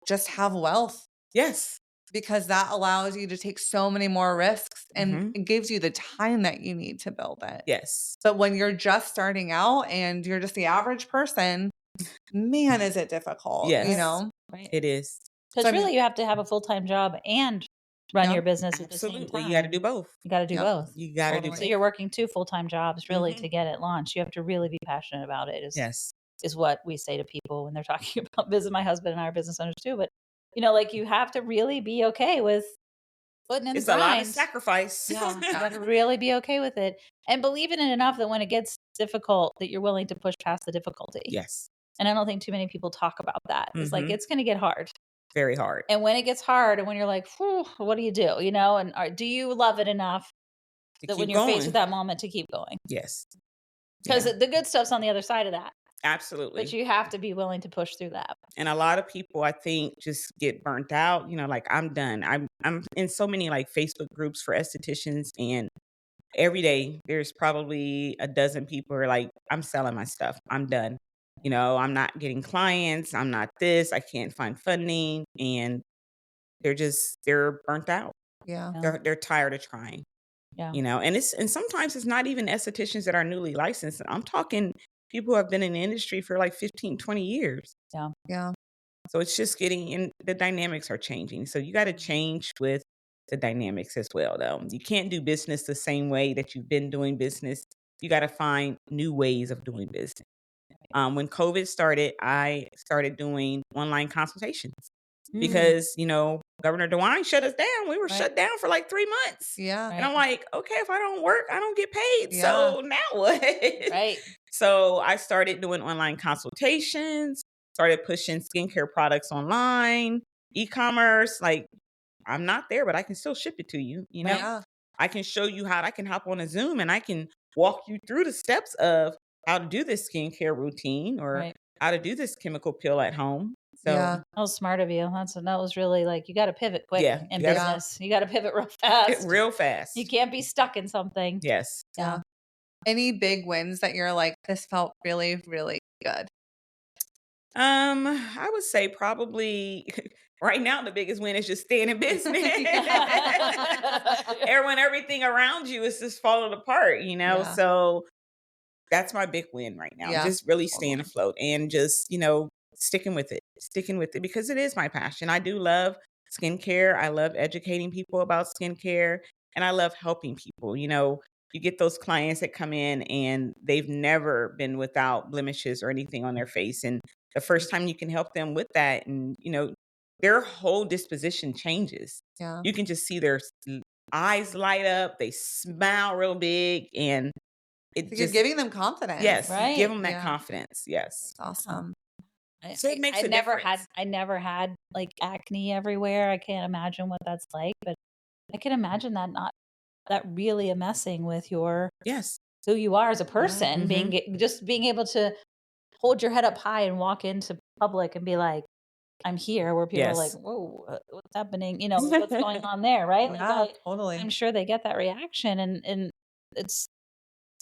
just have wealth. Yes. Because that allows you to take so many more risks and it gives you the time that you need to build it. Yes. But when you're just starting out and you're just the average person, man, is it difficult, Yes. Right. It is. Because really you have to have a full-time job and run your business at the same time. You got to do both. You got to do both. You got to do both. So you're working 2 full-time jobs really to get it launched. You have to really be passionate about it. Is what we say to people when they're talking about business. My husband and I are business owners too, but you have to really be okay with putting in the grind. It's a lot of sacrifice. Yeah, you got to really be okay with it and believe in it enough that when it gets difficult, that you're willing to push past the difficulty. Yes. And I don't think too many people talk about that. It's like, it's going to get hard. Very hard. And when it gets hard and when you're like, what do you do? And do you love it enough that when you're faced with that moment to keep going? Yes. Because the good stuff's on the other side of that. Absolutely. But you have to be willing to push through that. And a lot of people, I think, just get burnt out. Like, I'm done. I'm in so many like Facebook groups for estheticians, and every day there's probably a dozen people who are like, I'm selling my stuff. I'm done. I'm not getting clients. I'm not this. I can't find funding. And they're burnt out. Yeah. Yeah. They're tired of trying. Yeah. And sometimes it's not even estheticians that are newly licensed. I'm talking people who have been in the industry for like 15, 20 years. Yeah. Yeah. So it's just and the dynamics are changing. So you got to change with the dynamics as well, though. You can't do business the same way that you've been doing business. You got to find new ways of doing business. When COVID started, I started doing online consultations because, Governor DeWine shut us down. We were Right. shut down for like 3 months. Yeah. And I'm like, okay, if I don't work, I don't get paid. Yeah. So now what? Right. So I started doing online consultations, started pushing skincare products online, e-commerce. Like, I'm not there, but I can still ship it to you. Yeah. I can show you how I can hop on a Zoom and I can walk you through the steps of how to do this skincare routine or Right. how to do this chemical peel at home. So Yeah. That was smart of you. That was really like, you got to pivot quick Yeah, in you gotta- business. You got to pivot real get fast. real fast. You can't be stuck in something. Yes. Yeah. Any big wins that you're like, this felt really, really good? I would say probably right now the biggest win is just staying in business. When everything around you is just falling apart, Yeah. So that's my big win right now. Yeah, Just really staying totally. afloat and just, sticking with it because it is my passion. I do love skincare. I love educating people about skincare and I love helping people. You get those clients that come in and they've never been without blemishes or anything on their face. And the first time you can help them with that and, their whole disposition changes. Yeah. You can just see their eyes light up. They smile real big and You're giving them confidence. yes, you Right. give them that Yeah. confidence. Yes. That's awesome. So it makes I a never difference. I never had like acne everywhere. I can't imagine what that's like, but I can imagine that really a messing with Yes. who you are as a person, Mhm. being able to hold your head up high and walk into public and be like, I'm here, where people are like, Yes. whoa, what's happening? What's going on there, right? Yeah, totally. I'm sure they get that reaction, and it's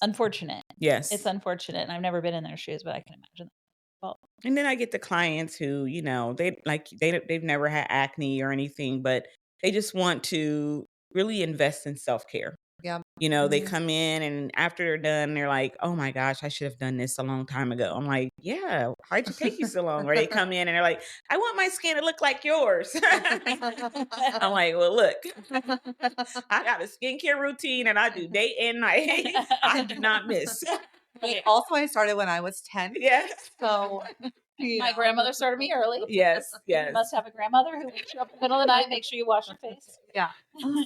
unfortunate. Yes. It's unfortunate, and I've never been in their shoes, but I can imagine that. Well, And then I get the clients who, they've never had acne or anything, but they just want to really invest in self-care. Yeah. They Mhm. come in and after they're done, they're like, "Oh my gosh, I should have done this a long time ago." I'm like, "Yeah, why'd you take you so long?" Or they come in and they're like, "I want my skin to look like yours." I'm like, "Well, look, I got a skincare routine and I do day and night. I do not miss." Also, I started when I was 10. Yes. So, my grandmother started me early. Yes. You Yes. must have a grandmother who wakes you up in the middle of the night, make sure you wash your face. Yeah.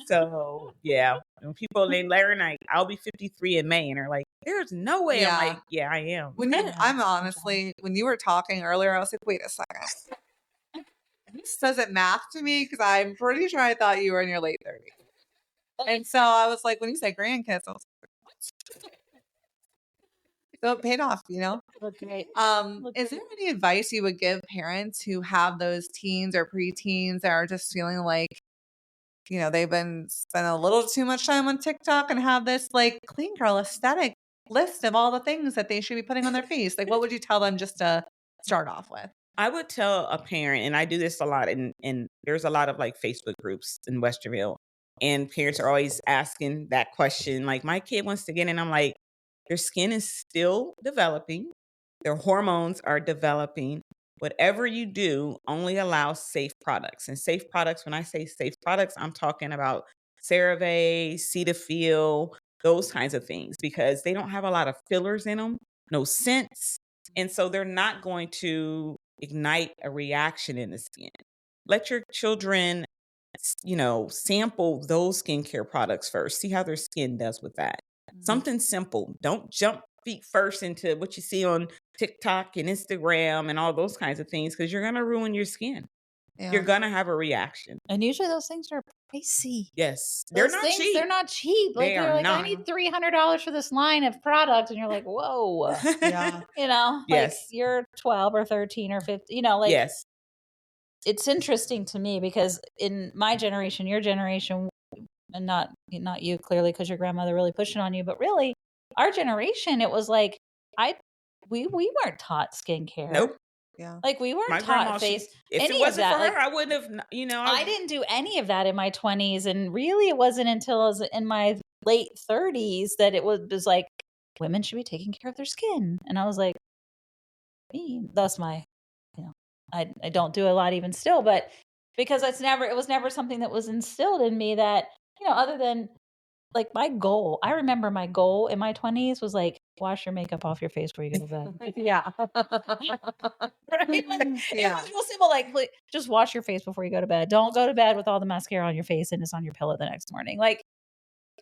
So yeah, when people they learn like I'll be 53 in May, and they're like, "There's no way." Yeah. I'm like, "Yeah, I am." When I'm honestly, when you were talking earlier, I was like, wait a second. This doesn't math to me because I'm pretty sure I thought you were in your late 30s. And so I was like, when you said grandkids, I was like, what? So it paid off, Look great. Is there any advice you would give parents who have those teens or preteens that are just feeling like, they've been spending a little too much time on TikTok and have this like clean girl aesthetic list of all the things that they should be putting on their face? Like, what would you tell them just to start off with? I would tell a parent, and I do this a lot, and there's a lot of like Facebook groups in Westerville, and parents are always asking that question, like, "My kid wants to get in." I'm like, "Their skin is still developing, their hormones are developing. Whatever you do, only allow safe products." And safe products, when I say safe products, I'm talking about CeraVe, Cetaphil, those kinds of things, because they don't have a lot of fillers in them, no scents, and so they're not going to ignite a reaction in the skin. Let your children, sample those skincare products first. See how their skin does with that. Something simple. Don't jump feet first into what you see on TikTok and Instagram and all those kinds of things, because you're going to ruin your skin. Yeah. You're going to have a reaction. And usually those things are pricey. Yes. They're not cheap. They're not cheap. Like They they're are like, I not. need $300 for this line of product, and you're like, whoa. Yeah. Like Yes. you're 12 or 13 or 15. Like Yes. it's interesting to me because in my generation, your generation, and not you clearly because your grandmother really pushed it on you, but really our generation, it was like we weren't taught skincare. Nope. Yeah. Like we weren't My taught grandma, face if it any of wasn't for that. her, Like I wouldn't have, I didn't do any of that in my 20s, and really it wasn't until I was in my late 30s that it was like women should be taking care of their skin, and I was like, that's my, I don't do a lot even still, but because it was never something that was instilled in me that, other than like my goal. I remember my goal in my 20s was like, wash your makeup off your face before you go to bed. Yeah. Right? Like, it Yeah. was real simple. Like, just wash your face before you go to bed. Don't go to bed with all the mascara on your face and it's on your pillow the next morning. Like,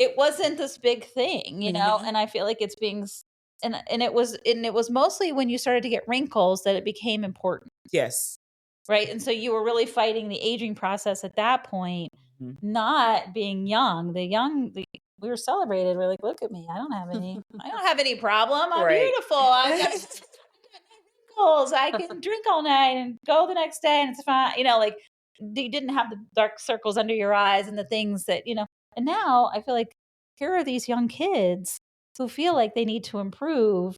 it wasn't this big thing, Mhm. and I feel like it's being and it was mostly when you started to get wrinkles that it became important. Yes. Right. And so you were really fighting the aging process at that point, Mhm. not being young. We were celebrated. We're like, look at me. I don't have any problem. I'm Right. beautiful. I've got wrinkles. I can drink all night and go the next day and it's fine. Like you didn't have the dark circles under your eyes and the things that, and now I feel like here are these young kids who feel like they need to improve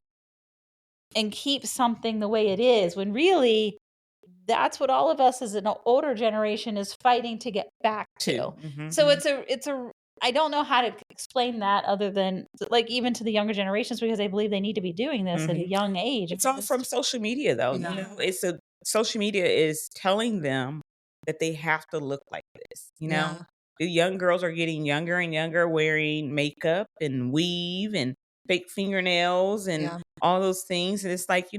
and keep something the way it is when really that's what all of us as an older generation is fighting to get back to. Mhm. So it's a I don't know how to explain that other than like even to the younger generations because they believe they need to be doing this at a Mhm. young age. It's all from social media, though. Yeah. Social media is telling them that they have to look like this. Yeah. The young girls are getting younger and younger, wearing makeup and weave and fake fingernails and Yeah. all those things. And it's like,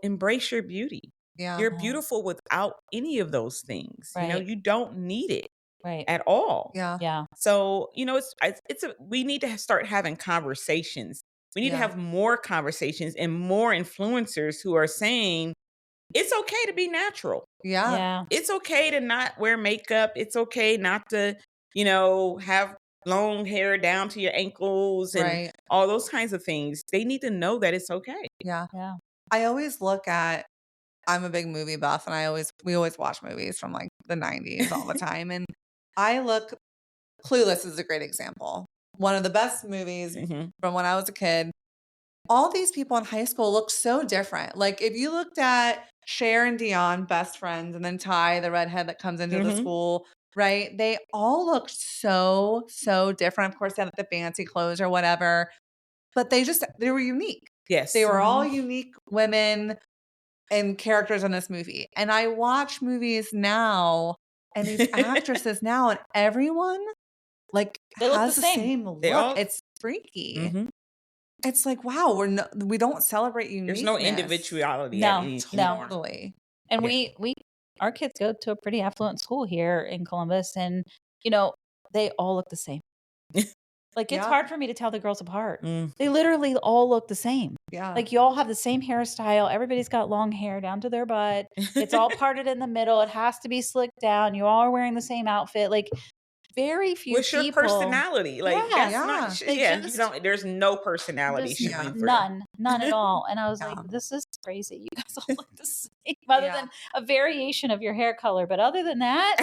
embrace your beauty. Yeah. You're beautiful without any of those things. Right. You don't need it Right. at all. Yeah. Yeah. So, we need to start having conversations. We need to Yeah. have more conversations and more influencers who are saying it's okay to be natural. Yeah. Yeah. It's okay to not wear makeup. It's okay not to, have long hair down to your ankles and Right. all those kinds of things. They need to know that it's okay. Yeah. Yeah. I always look at I'm a big movie buff and we always watch movies from like the 90s all the time. And Clueless is a great example. One of the best movies Mhm. from when I was a kid. All these people in high school look so different. Like if you looked at Cher and Dion, best friends, and then Ty, the redhead that comes into the Mhm. school, right? They all looked so, so different. Of course, they had the fancy clothes or whatever, but they were unique. Yes. They were all unique women and characters in this movie. And I watch movies now and these actresses now, and everyone like They look has the the same. same look. They all- It's freaky. Mhm. It's like, wow, we don't celebrate There's no uniqueness. individuality No, anymore. Totally. And Yeah. our kids go to a pretty affluent school here in Columbus and they all look the same. Like it's Yeah. hard for me to tell the girls apart. Mm. They literally all look the same. Yeah. Like you all have the same hairstyle. Everybody's got long hair down to their butt. It's all parted in the middle. It has to be slicked down. You all are wearing the same outfit. Like very few What's your people. personality? Like Yeah. that's not. They Yeah, just- there's no personality Just showing through. none at all. And I was Yeah. like, this is crazy. You guys all look the same, other Yeah. than a variation of your hair color. But other than that,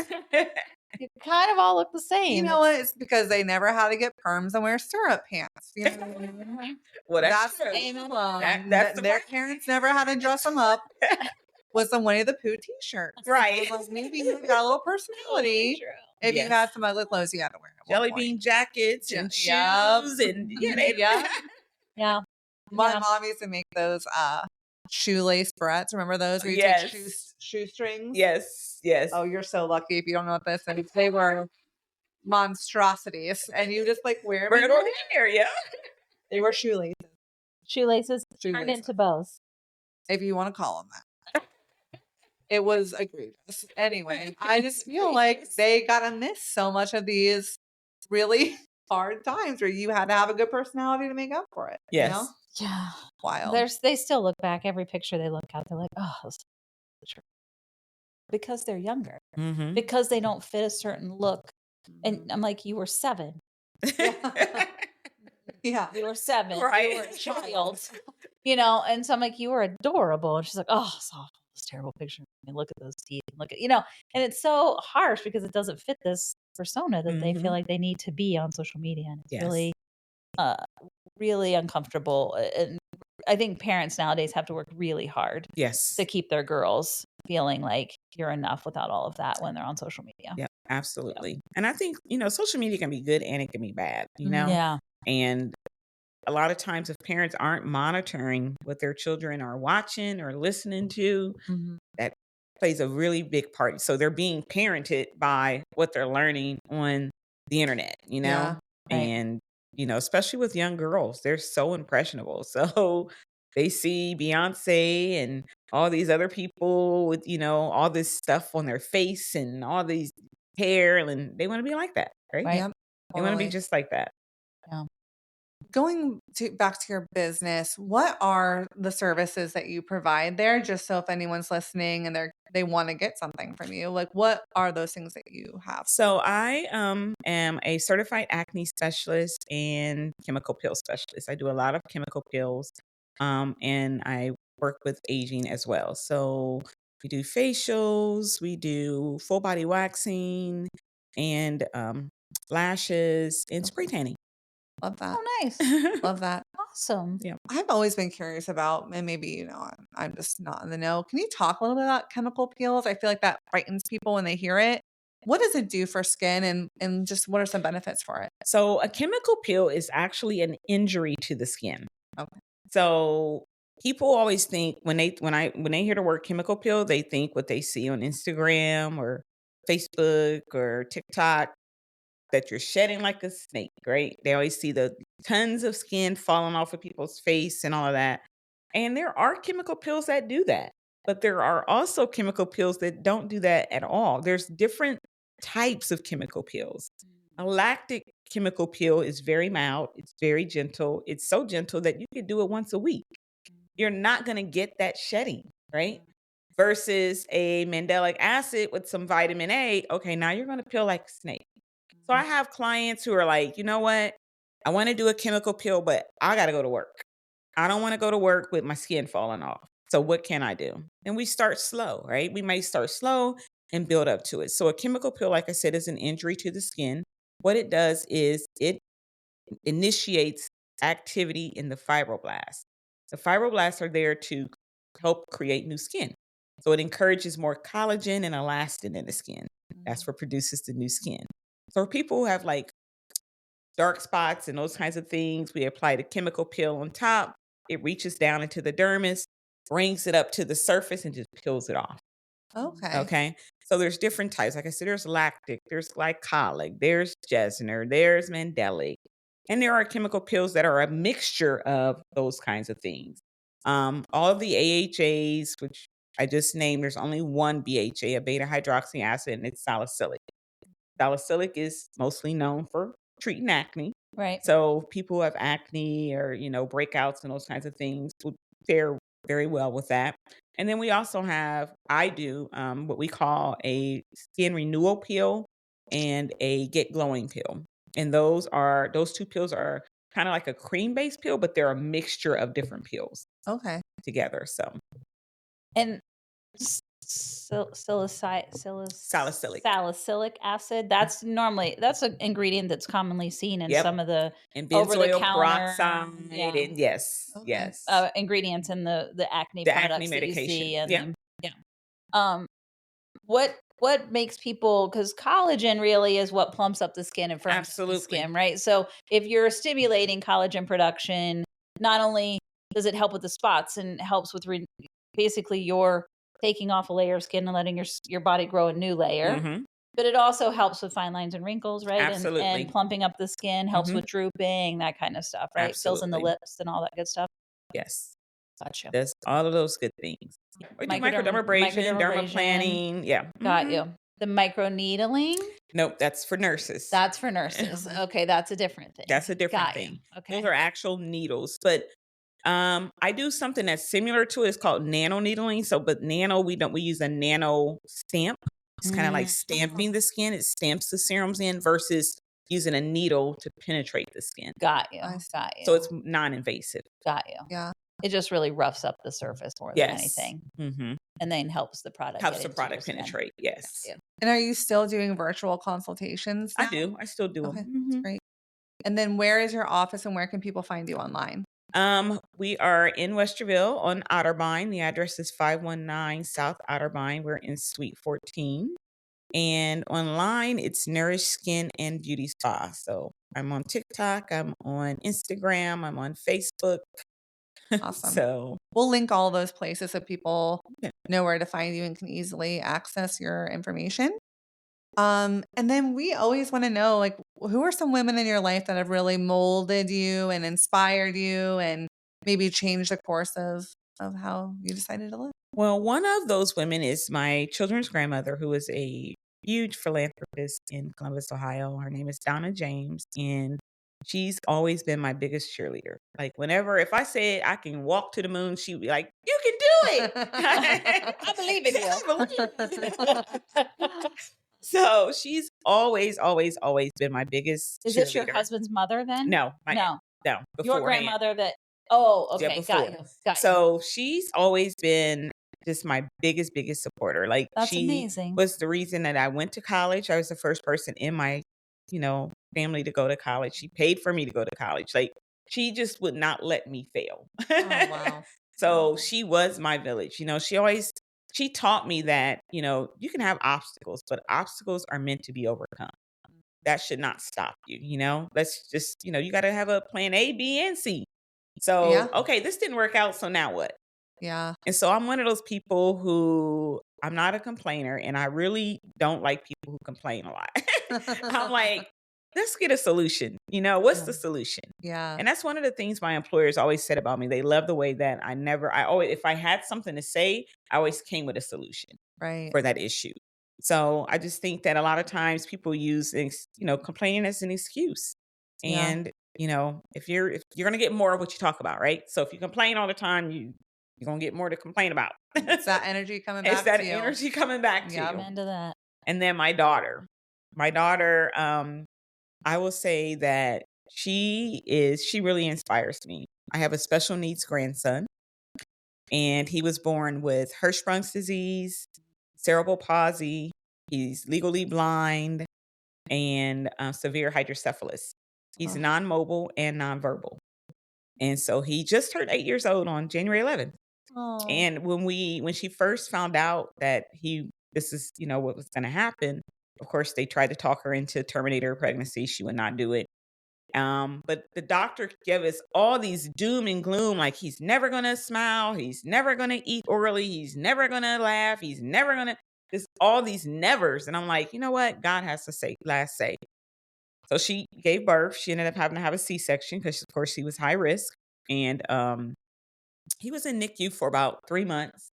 you kind of all look the same. You know what? It's because they never had to get perms and wear stirrup pants. You know? Well, that's true. amen. That's the Their part. parents never had to dress them up with some Winnie the Pooh t-shirts. Right. Like maybe you got a little personality. If you Yes. had some ugly clothes, you had to wear at one Jelly point. bean jackets and Yup. shoes and they Yeah. Yeah. My Yeah. mom used to make those shoelace barrettes. Remember those? Where you take Yes. shoestrings? Yes. Oh, you're so lucky if you don't know what this is. They were monstrosities. And you just like wear Bring them. it over here, yeah. They were shoelaces, Shoelaces turned Shoelaces. into bows. if you want to call them that. It was egregious. Anyway, I just feel like they got to miss so much of these really hard times where you had to have a good personality to make up for it. Yes. You know? Yeah. Wild. They still look back. Every picture they look at, they're like, oh, this is true. Because they're younger. Mm-hmm. Because they don't fit a certain look. And I'm like, you were 7. Yeah. You were 7. Right. You were a child. And so I'm like, you were adorable. And she's like, oh, it's awful. this terrible picture. I mean, look at those teeth. Look at, and it's so harsh because it doesn't fit this persona that they feel like they need to be on social media. And it's Yes. really, really uncomfortable. And I think parents nowadays have to work really hard Yes. to keep their girls feeling like you're enough without all of that when they're on social media. Yeah, absolutely. And I think, social media can be good and it can be bad, Yeah. And a lot of times if parents aren't monitoring what their children are watching or listening to, that plays a really big part. So they're being parented by what they're learning on the internet, Yeah. Right. and, especially with young girls, they're so impressionable. So they see Beyonce and all these other people with, all this stuff on their face and all these hair, and they want to be like that, right? Right. Yep. They want to be Totally. just like that. Yeah. Going back to your business, what are the services that you provide there? Just so if anyone's listening and they want to get something from you, like what are those things that you have? So I am a certified acne specialist and chemical peel specialist. I do a lot of chemical peels, and I work with aging as well. So we do facials, we do full body waxing, and lashes and spray tanning. Love that. Oh, nice. Love that. Awesome. Yeah. I've always been curious about, and maybe, I'm just not in the know. Can you talk a little bit about chemical peels? I feel like that frightens people when they hear it. What does it do for skin and just what are some benefits for it? So a chemical peel is actually an injury to the skin. Okay. So people always think when they hear the word chemical peel, they think what they see on Instagram or Facebook or TikTok, that you're shedding like a snake, right? They always see the tons of skin falling off of people's face and all of that. And there are chemical peels that do that, but there are also chemical peels that don't do that at all. There's different types of chemical peels. A lactic chemical peel is very mild. It's very gentle. It's so gentle that you could do it once a week. You're not going to get that shedding, right? Versus a mandelic acid with some vitamin A. Okay, now you're going to peel like a snake. So I have clients who are like, you know what? I want to do a chemical peel, but I got to go to work. I don't want to go to work with my skin falling off. So what can I do? And we start slow, right? We might start slow and build up to it. So a chemical peel, like I said, is an injury to the skin. What it does is it initiates activity in the fibroblasts. The fibroblasts are there to help create new skin. So it encourages more collagen and elastin in the skin. That's what produces the new skin. So for people who have like dark spots and those kinds of things, we apply the chemical peel on top. It reaches down into the dermis, brings it up to the surface, and just peels it off. Okay. Okay. So there's different types. Like I said, there's lactic, there's glycolic, there's Jesner, there's mandelic. And there are chemical peels that are a mixture of those kinds of things. All of the AHAs, which I just named, there's only one BHA, a beta hydroxy acid, and it's salicylic. Salicylic is mostly known for treating acne. Right. So people who have acne or, breakouts and those kinds of things will fare very well with that. And then we also I do what we call a skin renewal peel and a get glowing peel. And those two peels are kind of like a cream-based peel, but they're a mixture of different peels Okay. together. So And salicylic acid, that's an ingredient that's commonly seen in Yep. some of the and benzoyl over-the-counter peroxide and yes, Okay. yes. ingredients in the acne The products acne that you medication. see. And Yeah. What makes people, because collagen really is what plumps up the skin and firms up the Absolutely. skin, right? So if you're stimulating collagen production, not only does it help with the spots and helps with basically you're taking off a layer of skin and letting your body grow a new layer, Mhm. but it also helps with fine lines and wrinkles, right? Absolutely. And plumping up the skin, helps Mhm. with drooping, that kind of stuff, right? Fills in the Absolutely. lips and all that good stuff. Yes. Gotcha. Does all of those good things. We do microdermabrasion, dermaplaning. Yeah. Got Mhm. you. The microneedling? Nope, that's for nurses. That's for nurses. Okay, that's a different thing. That's a different Got you. thing. Okay. Those are actual needles. But I do something that's similar to it. It's called nano needling. So, but we use a nano stamp. It's kind of like stamping the skin. It stamps the serums in versus using a needle to penetrate the skin. Got you. I see. Got you. So it's non-invasive. Got you. Yeah. It just really roughs up the surface more than anything. Mm-hmm. and then helps the product Helps get the into your product skin. penetrate. Yes. Yeah. And are you still doing virtual consultations I now? do. I still do Okay, them. that's great. And then where is your office and where can people find you online? We are in Westerville on Otterbein. The address is 519 South Otterbein. We're in Suite 14. And online, it's Nourish Skin and Beauty Spa. So I'm on TikTok, I'm on Instagram, I'm on Facebook. Awesome. So We'll link all those places so people yeah. know where to find you and can easily access your information. And then we always want to know, like, who are some women in your life that have really molded you and inspired you and maybe changed the course of how you decided to live? Well, one of those women is my children's grandmother, who is a huge philanthropist in Columbus, Ohio. Her name is Donna James, and she's always been my biggest cheerleader. Like, whenever, if I said I can walk to the moon, she'd be like, "You can do it." I believe in you. I believe. So she's always, always, always been my biggest Is cheerleader. this your husband's mother then? No, No. no, Your beforehand. grandmother that, oh, Yeah, okay. before. Got you. Got you. So she's always been just my biggest, biggest supporter. Like, That's she amazing. was the reason that I went to college. I was the first person in my, family to go to college. She paid for me to go to college. Like, she just would not let me fail. Oh, wow. So she was my village. She taught me that, you can have obstacles, but obstacles are meant to be overcome. That should not stop you, Let's just, you got to have a plan A, B, and C. So, Yeah. okay, this didn't work out. So now what? Yeah. And so I'm one of those people who, I'm not a complainer, and I really don't like people who complain a lot. I'm like, let's get a solution. What's the solution? Yeah. And that's one of the things my employers always said about me. They love the way that I always, if I had something to say, I always came with a solution Right. for that issue. So I just think that a lot of times people use, complaining as an excuse. Yeah. And, if you're going to get more of what you talk about, right? So if you complain all the time, you're going to get more to complain about. It's that energy coming back It's that to you. energy coming back to Yep. you. Amen to that. And then my daughter, I will say that she really inspires me. I have a special needs grandson, and he was born with Hirschsprung's disease, cerebral palsy. He's legally blind, and severe hydrocephalus. He's Oh. non-mobile and nonverbal. And so he just turned 8 years old on January 11th. Oh. And when she first found out that this is, what was going to happen, of course, they tried to talk her into terminating her pregnancy. She would not do it. But the doctor gave us all these doom and gloom, like he's never going to smile. He's never going to eat orally. He's never going to laugh. He's never going to, just all these nevers. And I'm like, you know what? God has to last say. So she gave birth. She ended up having to have a C-section because, of course, she was high risk. And he was in NICU for about 3 months.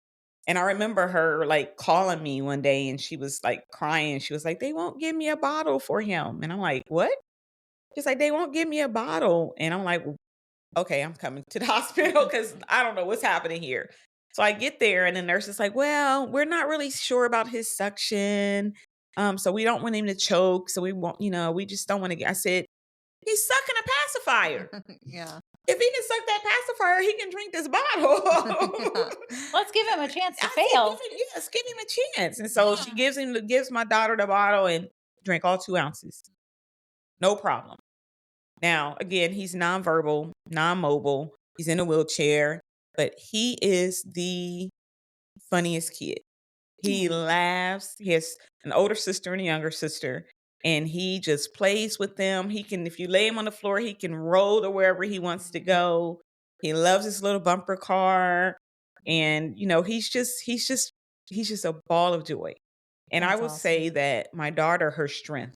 And I remember her like calling me one day, and she was like crying. She was like, "They won't give me a bottle for him." And I'm like, "What?" She's like, "They won't give me a bottle." And I'm like, "Okay, I'm coming to the hospital because I don't know what's happening here." So I get there, and the nurse is like, "Well, we're not really sure about his suction. So we don't want him to choke. So we won't, we just don't want to get." I said, "He's sucking a pacifier. Yeah. If he can suck that pacifier, he can drink this bottle." Let's give him a chance to I said, fail. yes, give him a chance. And so she gives my daughter the bottle and drink all 2 ounces. No problem. Now, again, he's nonverbal, non-mobile. He's in a wheelchair, but he is the funniest kid. He laughs. He has an older sister and a younger sister, and he just plays with them. If you lay him on the floor, he can roll to wherever he wants to go. He loves his little bumper car, and he's just a ball of joy. And I That's will awesome. say that my daughter, her strength,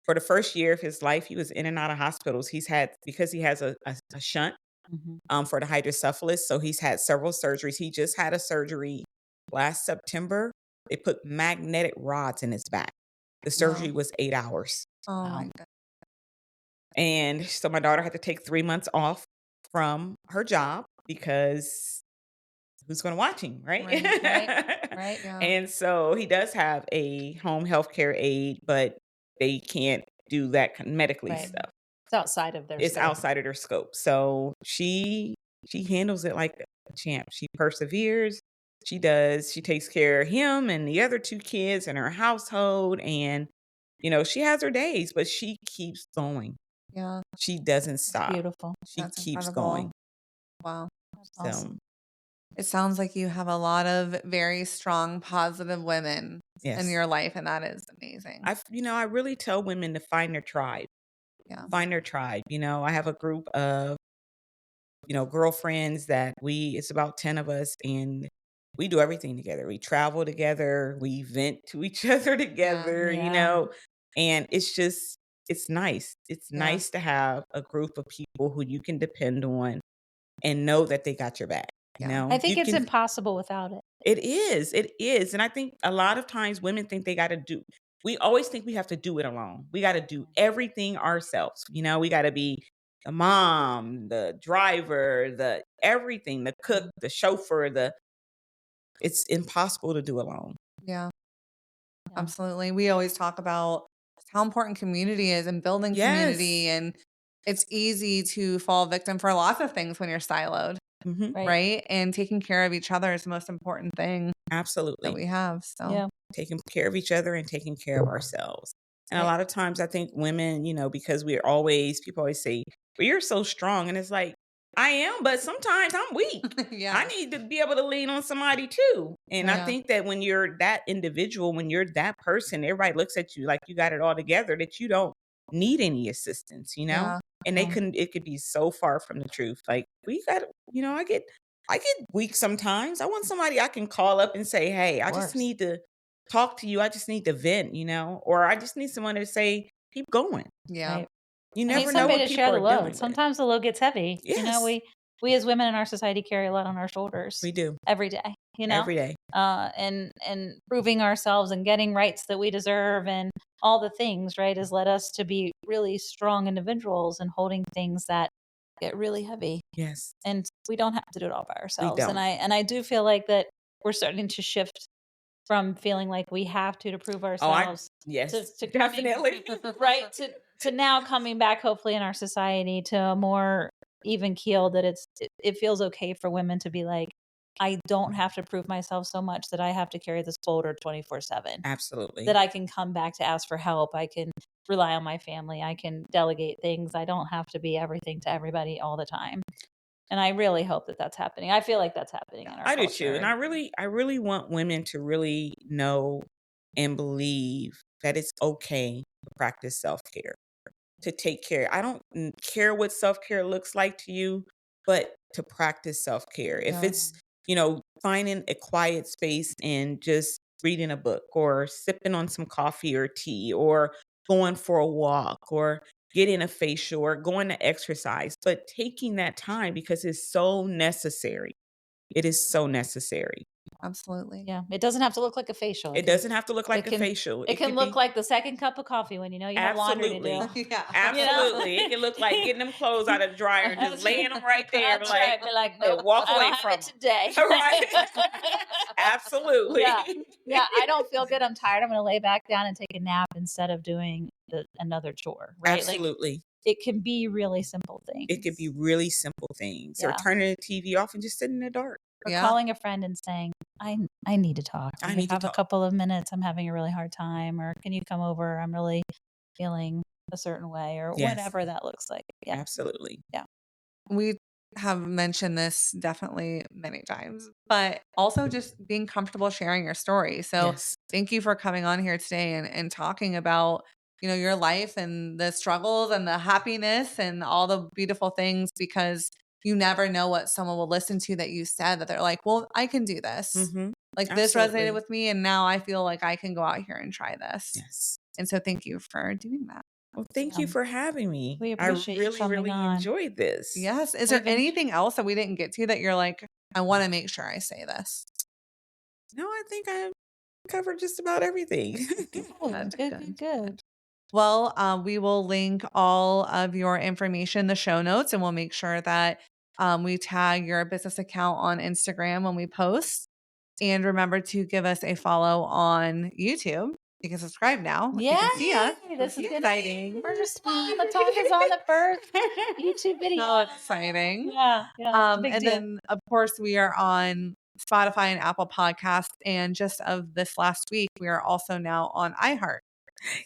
for the first year of his life, he was in and out of hospitals. Because he has a shunt for the hydrocephalus. So he's had several surgeries. He just had a surgery last September. They put magnetic rods in his back. The surgery was 8 hours. Oh my God. And so my daughter had to take 3 months off from her job because who's going to watch him, right? Right. Yeah. And so he does have a home healthcare aide, but they can't do that medically Right. stuff. It's outside of their It's scope. outside of their scope. So she handles it like a champ. She perseveres. She does. She takes care of him and the other 2 kids and her household, and, she has her days, but she keeps going. Yeah, She doesn't It's stop. beautiful. She that's keeps incredible. going. Wow. That's awesome. So, It sounds like you have a lot of very strong, positive women in yes. your life, and that is amazing. I really tell women to find their tribe. Yeah. Find their tribe. I have a group of, girlfriends that it's about 10 of us, and we do everything together. We travel together, we vent to each other Yeah. together, Yeah. and it's nice. It's Yeah. nice to have a group of people who you can depend on and know that they got your back. Yeah. I think You it's can impossible without it. it is, and I think a lot of times women think they gotta do we always think we have to do it alone. We gotta do everything ourselves, we gotta be the mom, the driver, the everything, the cook, the chauffeur, it's impossible to do alone. Yeah. Yeah. Absolutely. We always talk about how important community is and building community. Yes. And it's easy to fall victim for lots of things when you're siloed, Mhm. Right. right? And taking care of each other is the most important thing that Absolutely. we have. So, Yeah. Taking care of each other and taking care of ourselves. And a Right. lot of times I think women, because people always say, well, you're so strong. And it's like, I am, but sometimes I'm weak. I yeah. need to be able to lean on somebody too. And I Yeah. think that when you're that individual, when you're that person, everybody looks at you like you got it all together, that you don't need any assistance, Yeah. And Yeah. it could be so far from the truth. Like we got, I get weak sometimes. I want somebody I can call up and say, hey, I just Course. need to talk to you. I just need to vent, or I just need someone to say, keep going. Yeah. Right. You I need never know somebody what to share people the are load. dealing with. Sometimes the load gets heavy. Yes. We as women in our society carry a lot on our shoulders We do every day, every day. and proving ourselves and getting rights that we deserve and all the things, right, has led us to be really strong individuals and holding things that get really heavy. Yes. And we don't have to do it all by We ourselves. don't. I do feel like that we're starting to shift from feeling like we have to prove ourselves yes, to definitely. right to now coming back hopefully in our society to a more even keel that it feels okay for women to be like, I don't have to prove myself so much that I have to carry this boulder 24/7, Absolutely. that I can come back to ask for help, I can rely on my family, I can delegate things, I don't have to be everything to everybody all the time. And I really hope that that's happening. I feel like that's happening in our I do too. culture. And I really want women to really know and believe that it's okay to practice self-care, to take care. I don't care what self-care looks like to you, but to practice self-care. If Yeah. it's, finding a quiet space and just reading a book or sipping on some coffee or tea or going for a walk or getting a facial or going to exercise, but taking that time because it's so necessary. It is so necessary. Absolutely. Yeah, it doesn't have to look like a facial. It doesn't have to look like it a can facial. it It can could look be like the second cup of coffee when you know you have laundry to absolutely, do. yeah. absolutely. It can look like getting them clothes out of the dryer and just That's laying them right there, That's like, right. Be like, and nope, walk I away don't have from it them. today. Right? Absolutely. Yeah. Yeah, I don't feel good. I'm tired. I'm going to lay back down and take a nap instead of doing another chore, right? Like Absolutely. it can be really simple things. It could be really simple things, or Yeah. turning the TV off and just sitting in the dark. Or Yeah. calling a friend and saying, I need to talk. I Do you need to have a talk. couple of minutes? I'm having a really hard time. Or can you come over? I'm really feeling a certain way, or Yes. whatever that looks like. Yeah. Absolutely. We have mentioned this definitely many times, but also just being comfortable sharing your story. So Yes. thank you for coming on here today and talking about, your life and the struggles and the happiness and all the beautiful things, because you never know what someone will listen to that you said that they're like, well, I can do this. Mm-hmm. Like this Absolutely. resonated with me. And now I feel like I can go out here and try this. Yes. And so thank you for doing that. Well, thank you for having me. We I appreciate you really, coming really on. enjoyed this. Yes. Is there We've been- anything else that we didn't get to that you're like, I want to make sure I say this? No, I think I covered just about everything. Good. Well, we will link all of your information in the show notes, and we'll make sure that we tag your business account on Instagram when we post. And remember to give us a follow on YouTube. You can subscribe now. You can see us. This is exciting. First time LaTonga's on the first YouTube video. So exciting. Yeah, it's a big And deal. then, of course, we are on Spotify and Apple Podcasts. And just of this last week, we are also now on iHeart.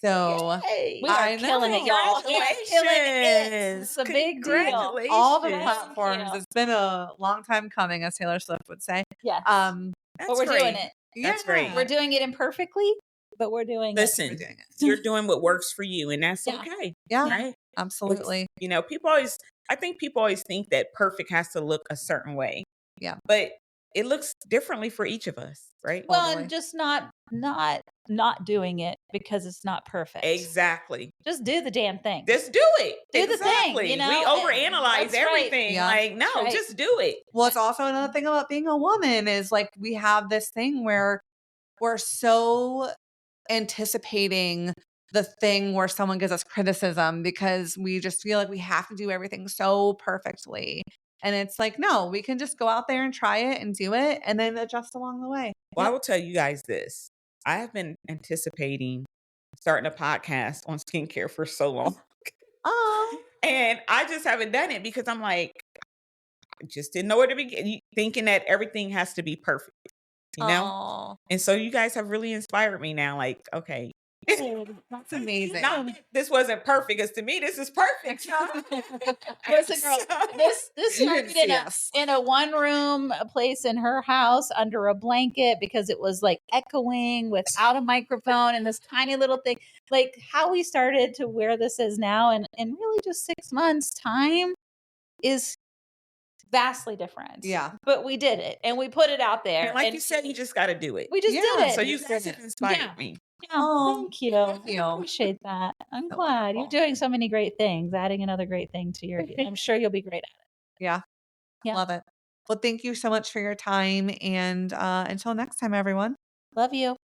So Yay. We are killing it, y'all. We are killing it. It's a big deal. Congratulations. all the Thank platforms. you. It's been a long time coming, as Taylor Swift would say. Yes. That's but we're doing great. it. That's great. We're doing it imperfectly, but we're doing Listen, We're doing it. you're doing what works for you, and that's Yeah. okay. Yeah, Right? absolutely. You know, I think people always think that perfect has to look a certain way. Yeah. But it looks differently for each of us, right? Well, Totally. and just not doing it because it's not perfect. Exactly. Just do the damn thing. Just do it. Do the thing, Exactly. you know? We overanalyze That's right. everything. Yeah. Like, no, That's right. just do it. Well, it's also another thing about being a woman is like we have this thing where we're so anticipating the thing where someone gives us criticism because we just feel like we have to do everything so perfectly. And it's like, no, we can just go out there and try it and do it and then adjust along the way. Well, I will tell you guys this. I have been anticipating starting a podcast on skincare for so long. Oh, And I just haven't done it because I'm like, I just didn't know where to begin. Thinking that everything has to be perfect, you know? Aw. And so you guys have really inspired me now. Like, okay. That's amazing. Not that this wasn't perfect, because to me, this is perfect. Listen, girl, this started Yes. in a one-room place in her house under a blanket because it was like echoing without a microphone and this tiny little thing. Like how we started to where this is now and really just 6 months time is vastly different. Yeah. But we did it and we put it out there. And like and you said, you just got to do it. we just did Yeah, it. So you guys have inspired Yeah. me. Yeah, Oh, thank you. thank you. I appreciate that. I'm So glad you're wonderful. doing so many great things, adding another great thing to your I'm sure you'll be great at it. Yeah. Yeah. Love it. Well, thank you so much for your time. And until next time, everyone. Love you.